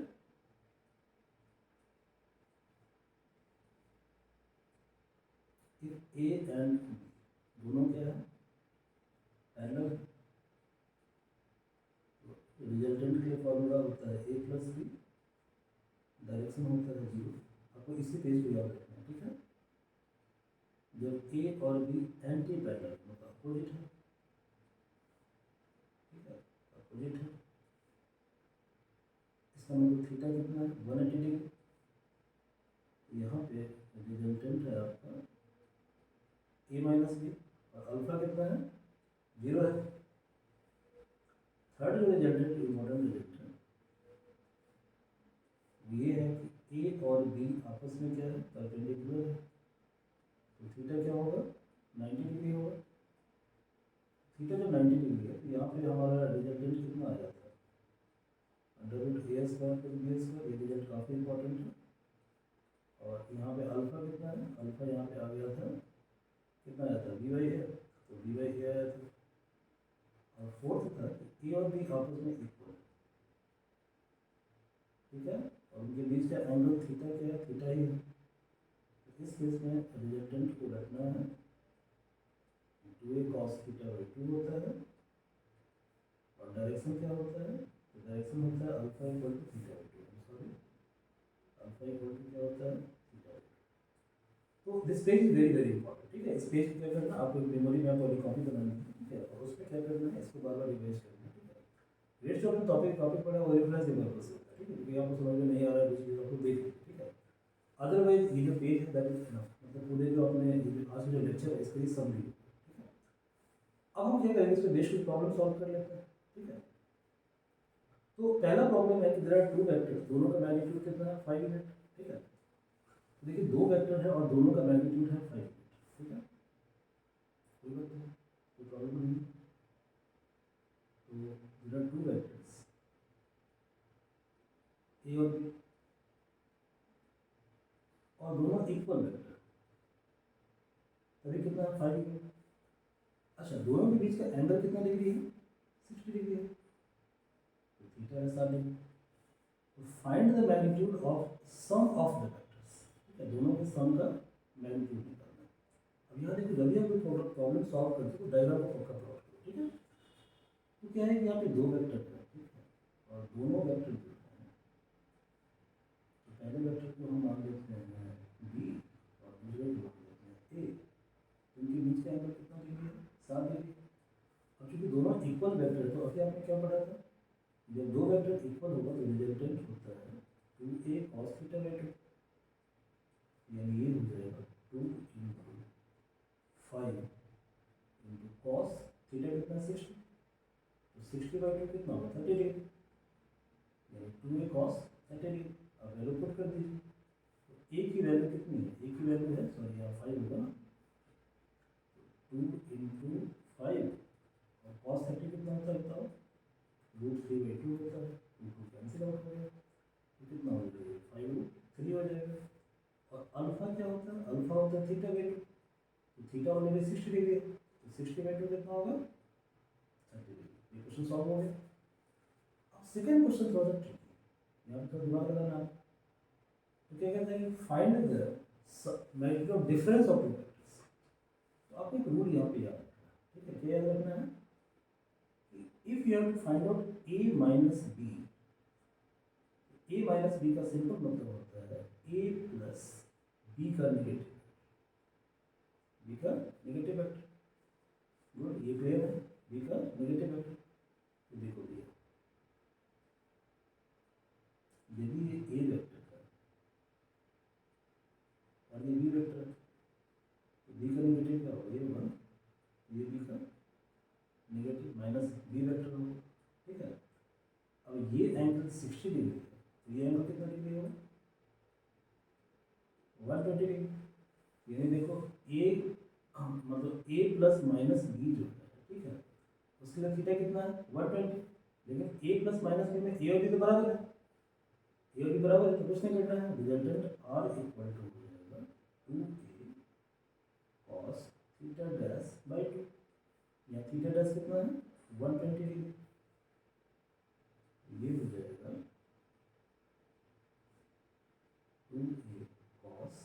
ए एंड बी दोनों क्या है पैरेलल, रिजल्टेंट के लिए फॉर्मूला होता है ए प्लस बी, डायरेक्शन होता है 0। आपको इसी पेज को याद रखना है, ठीक है। जब ए और बी एंटी पैरेलल मतलब अपोजिट है, ठीक है, अपोजिट है, इसका मतलब थीटा कितना है 180 डिग्री। यहाँ पे रिजल्टेंट है आपका ए माइनस बी और अल्फा कितना है 0 है। थर्ड जो रिजल्टेंट इम्पोर्टेंट रिजल्ट है ये है कि ए और बी आपस में क्या है परपेंडिकुलर है, तो थीटा क्या होगा 90 डिग्री होगा। थीटा जब 90 डिग्री है तो यहाँ पे हमारा रिजल्टेंट कितना आ जाता है अंडर रूट ए स्क्वायर प्लस बी स्क्वायर, ये रिजल्ट काफ़ी इंपॉर्टेंट है। और यहाँ पे अल्फा कितना है, अल्फा यहाँ पे आ गया था कितना आया था बी बाई ए, तो बी बाई ए आया था। और फोर्थ था ए और बी आपस में इक्वल, ठीक है, और उनके बीच का एंगल थीटा क्या है थीटा ही है। तो इस केस में रिजल्टेंट को रखना है 2a cos थीटा बाई 2 होता है, और डायरेक्शन क्या होता है तो डायरेक्शन होता है alpha equal to theta by 2, sorry alpha equal to क्या होता है थीटा बाई 2। तो this page is very very important, ठीक है। इस पेज को क्या करना आपको एक मेमोरी मैप वाली कॉपी बनानी है, ठीक है, और उसमें क्या करना है इसको बार बार रिवाइज करना है, ठीक है। रेट जो आपने टॉपिक टॉपिक पढ़ा वो रेफरेंस के पर्पस से होता है, ठीक है, क्योंकि आपको समझ में नहीं आ रहा है कुछ चीज़ आपको देख लीजिए, ठीक है। अदरवाइज ये जो पेज है दैट इज इनफ, मतलब पूरे जो आपने आज का जो लेक्चर है इसका ही समरी है, ठीक है। अब हम क्या करेंगे इसमें बेस कुछ प्रॉब्लम सॉल्व कर लेते हैं, ठीक है। तो पहला प्रॉब्लम है कि देयर आर टू वेक्टर्स, दोनों का मैग्नीट्यूड कितना है 5 यूनिट, ठीक है। तो देखिए दो वेक्टर है और दोनों का मैग्नीट्यूड है 5 यूनिट, ठीक है, कोई बात नहीं, कोई प्रॉब्लम नहीं। तो there are two vectors A और बी और दोनों इक्वल वेक्टर, तभी कितना है 5 यूनिट। अच्छा दोनों के बीच का एंगल कितना डिग्री है 60 डिग्री है, थीटा है 60 डिग्री। तो find the magnitude of sum of the vectors, ठीक है, दोनों के सम का मैग्नीट्यूड निकालना है। अब यहाँ देखो जब भी आप कोई प्रॉब्लम सॉल्व करते हो तो डायग्राम को पक्का प्लॉट करो, ठीक है। तो क्या है कि यहाँ पे दो वेक्टर है, ठीक है, और दोनों वेक्टर जो है, तो पहले वेक्टर को हम मान लेते हैं बी और दूसरे को मान लेते हैं ए। तो इनके बीच का एंगल कितना डिग्री है? 60 डिग्री। अब चूंकि दोनों इक्वल वेक्टर है तो अभी आपने क्या पढ़ा था, जब दो वेक्टर इक्वल होगा तो रिजल्टेंट होता है 2a cos थीटा बाई 2, यानी ये हो जाएगा 2 इंटू 5 इंटू कॉस थीटा कितना 60, तो 60 बाई 2 कितना होगा 30 डिग्री, यानी 2a cos 30 डिग्री। अब वैल्यू पुट कर दीजिए, तो a की वैल्यू कितनी है, a की वैल्यू है, सॉरी यहाँ 5 होगा ना, 2 इंटू 5 और cos 30 कितना होता है बताओ, √3/2 होता है, 2 कैंसिल आउट हो गया, तो कितना हो जाएगा 5√3 हो जाएगा। और अल्फा क्या होता है, अल्फा होता है थीटा बाई 2, तो थीटा ऑलरेडी 60 डिग्री है, तो 60/2 कितना होगा 30 डिग्री। ये क्वेश्चन सॉल्व हो गया। अब सेकेंड क्वेश्चन थोड़ा सा ट्रिकी है, यहाँ पर दिमाग लगाना है। तो क्या कहते हैं, find the magnitude of difference of two vectors. तो आपको एक रूल यहाँ पे याद रखना है, ठीक है, क्या याद रखना है, if you have to find out a minus b, a minus b का सिंपल मतलब होता है a प्लस b का नेगेटिव, b का नेगेटिव वेक्टर। गुड, ये क्लियर है, b का नेगेटिव वेक्टर। तो देखो दिया, यदि ये a वेक्टर है और ये b वेक्टर है, तो b का नेगेटिव क्या होगा, ये होगा, ये b का नेगेटिव माइनस b वेक्टर होगा, ठीक है। अब ये एंगल 60 डिग्री है, तो ये एंगल कितना डिग्री होगा 120 डिग्री। यानी देखो a मतलब a प्लस माइनस b जो है, ठीक है, उसके लिए थीटा कितना है 120, लेकिन a प्लस माइनस b में a और b तो बराबर है, a और b बराबर है, तो कुछ नहीं करना है, रिजल्टेंट r इक्वल टू हो जाएगा 2a cos theta dash by 2, या थीटा डैश कितना है 120 डिग्री, ये हो जाएगा 2a cos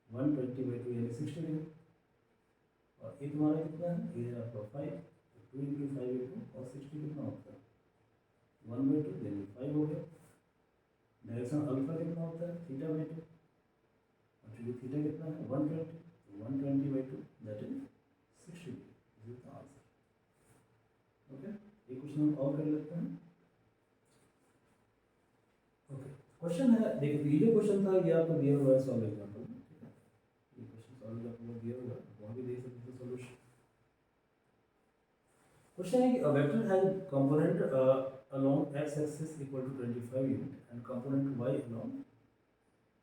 120/2 यानी 60 डिग्री। और ये तुम्हारा कितना है, ये है आपका 5, तो 2 इंटू 5 इंटू cos 60 कितना होता है 1/2 यानी 5 हो गया। डायरेक्शन अल्फा कितना होता है थीटा बाई 2, और चूँकि थीटा कितना है 120, तो 120/2 that is 60 degree, this is the answer. Okay, ये क्वेश्चन हम और कर लेते हैं। ओके, क्वेश्चन है, देखो ये जो क्वेश्चन था ये आपको दिया हुआ है सॉल्व एग्जांपल में, ठीक है, ये क्वेश्चन सॉल्व आपको दिया हुआ है, वहाँ भी देख सकते हो सॉल्यूशन। क्वेश्चन है कि a vector has a component along x axis equal to 25 unit and component y along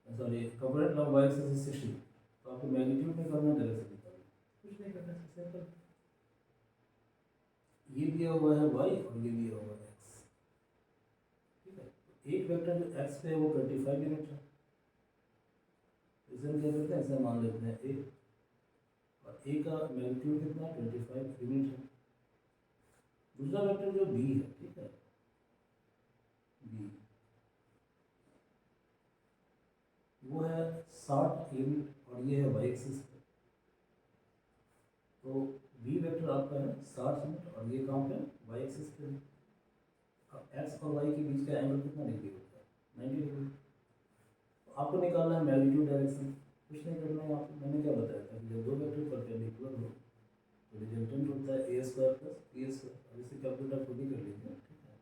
component along y axis is 60। तो आपको मैग्नीट्यूड निकालना, डायरेक्शन निकालना, कुछ नहीं करना, सिंपल। ये दिया हुआ है y और ये दिया हुआ है x, ठीक है। तो एक वेक्टर जो x पे है वो 25 यूनिट है, इसे हम क्या करते हैं, ऐसे मान लेते हैं a, और a का मैग्नीट्यूड कितना है 25 यूनिट है। दूसरा वेक्टर जो b है, ठीक है, b वो है 60 यूनिट और ये है y एक्सिस पे, तो b वेक्टर आपका है 60 यूनिट और ये कहाँ पे y एक्सिस पे है। अब x और y के बीच का एंगल कितना डिग्री होता है 90 डिग्री। तो आपको निकालना है मैग्नीट्यूड डायरेक्शन, कुछ नहीं करना है आपको, मैंने क्या बताया था कि जब दो वेक्टर परपेंडिकुलर हो तो रिजल्टेंट होता है a square plus b square. अब इसे कैलकुलेट खुद ही कर लीजिए, ठीक है।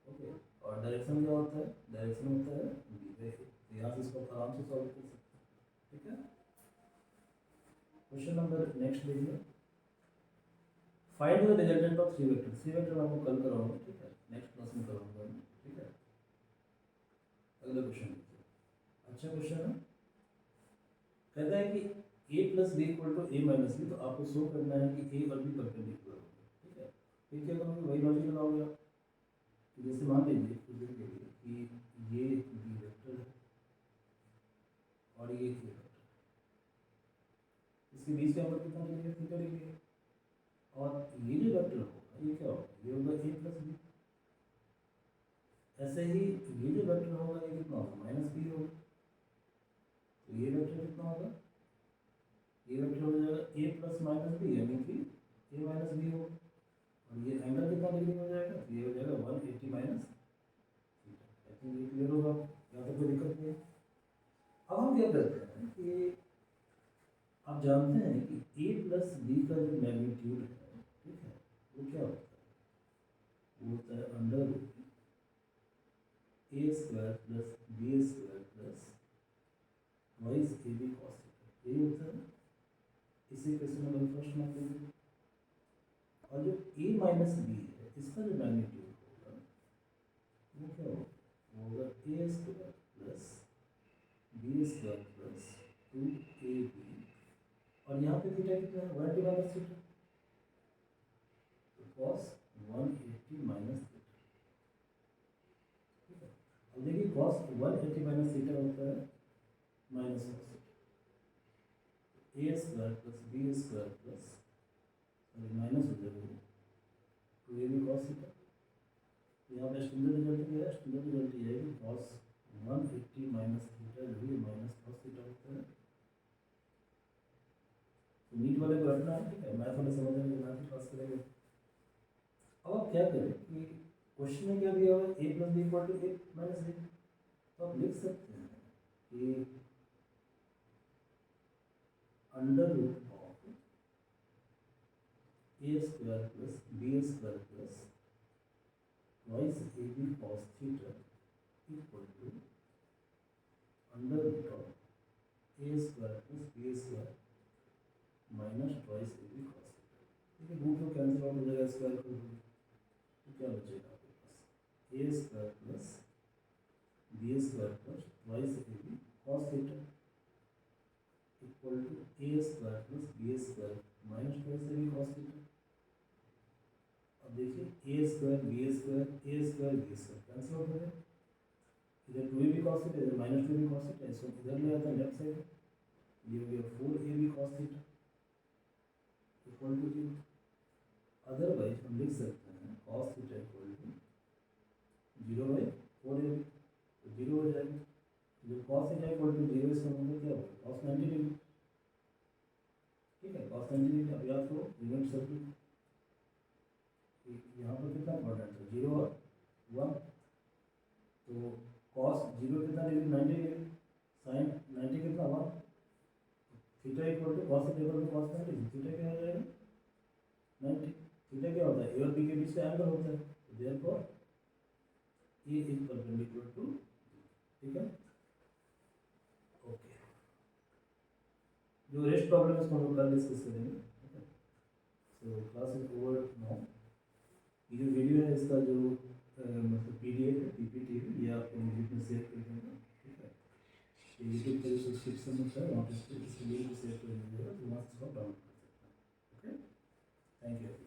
ओके, और डायरेक्शन क्या होता है, डायरेक्शन होता है b/a, तो यहाँ से इसको आराम से सॉल्व कर सकते हैं, ठीक है। क्वेश्चन नंबर नेक्स्ट देखिए, find the resultant of three vector. Three vector मैं आपको कल कराऊंगा, ठीक है, नेक्स्ट क्लास में कराऊंगा मैं, ठीक है। अगला क्वेश्चन देखिए, अच्छा क्वेश्चन है, कहता है कि a plus B equal to a minus B, तो आपको शो करना है कि a और b परपेंडिकुलर होंगे, ठीक है। फिर क्या करोगे, वही लॉजिक लगाओगे आप, तो जैसे मान लीजिए कुछ देर के लिए कि ये b वेक्टर है और ये a वेक्टर, इसके बीच का एंगल कितना डिग्री है, थीटा डिग्री है। और ये जो वेक्टर होगा ये क्या होगा, ये होगा a प्लस बी, बी हो, और ये एंगल कितना डिग्री हो जाएगा, ये हो जाएगा 180 माइनस थीटा। आई थिंक ये क्लियर होगा, यहाँ तक कोई दिक्कत नहीं है। अब हम क्या करते हैं कि आप जानते हैं कि a प्लस बी का जो मैग्नीट्यूड है, ठीक है, वो क्या होता है, वो होता है under root A square plus B square plus twice A B cos theta, यही होता है। इसी क्वेश्चन नंबर फर्स्ट में देंगे। और जो a माइनस बी है, इसका जो मैग्नीट्यूड होगा वो क्या होगा, वो होगा a square plus B square plus 2ab, और यहाँ पे थीटा कितना है, 180 माइनस थीटा, तो cos 180 माइनस थीटा, ठीक है। अब देखिए cos 180 माइनस थीटा होता है minus cos theta, a square plus B square plus minus हो जाएगा 2ab cos थीटा। यहाँ पे स्टैंडर्ड रिजल्ट क्या है, स्टैंडर्ड रिजल्ट ये है कि cos 180 माइनस थीटा जो है माइनस cos थीटा होता है। तो नीट वाले को रखना है, ठीक है, मैथ वाले समझ में मैथ क्लास करेंगे। अब आप क्या करें कि क्वेश्चन में क्या दिया हुआ है, a plus B equal to a minus B, तो आप लिख सकते हैं कि under root of A square plus B square plus twice A B cos theta equal to under root of A square plus B square minus twice A B cos theta. देखिए रूट को कैंसिल आउट हो जाएगा, स्क्वायर को रूट, तो क्या बचेगा आपके पास, a square plus B square plus twice A B cos theta equal to a square plus B square minus twice A B cos theta. अब देखिए a square B square B square cancel out हो जाएगा, इधर 2ab cos थीटा, इधर माइनस 2ab cos थीटा, इसको इधर ले आता है लेफ्ट साइड, ये हो गया 4ab cos theta equal to 0। Otherwise हम लिख सकते हैं cos theta equal to 0/4ab, तो 0 हो जाएगा। जो cos थीटा इक्वल टू 0, इसका मतलब क्या होगा, cos 90 डिग्री, ठीक है, cos 90 डिग्री। अब याद करो यूनिट सर्किल, यहाँ पर कितना इंपॉर्टेंट है, 0 और 1, तो cos 0 कितना डिग्री, 90 डिग्री, sin 90 कितना 1, theta equal to cos theta equal to cos 90, theta क्या हो जाएगा 90। थीटा क्या होता है, ए और बी के बीच का एंगल होता है, therefore a is perpendicular to, ठीक है, ओके। जो रेस्ट प्रॉब्लम है इसको हम कल डिस्कस करेंगे, ठीक है। So class is over now. ये जो वीडियो है इसका जो मतलब पीडीएफ है, पीपीटी है, ये आपको ग्रुप में शेयर कर देंगे, ठीक है। यूट्यूब का जो सब्सक्रिप्शन होता है वहाँ पे इसके लिए शेयर कर दीजिएगा, तो वहाँ से इसको डाउनलोड कर सकते हैं, ओके। Thank you.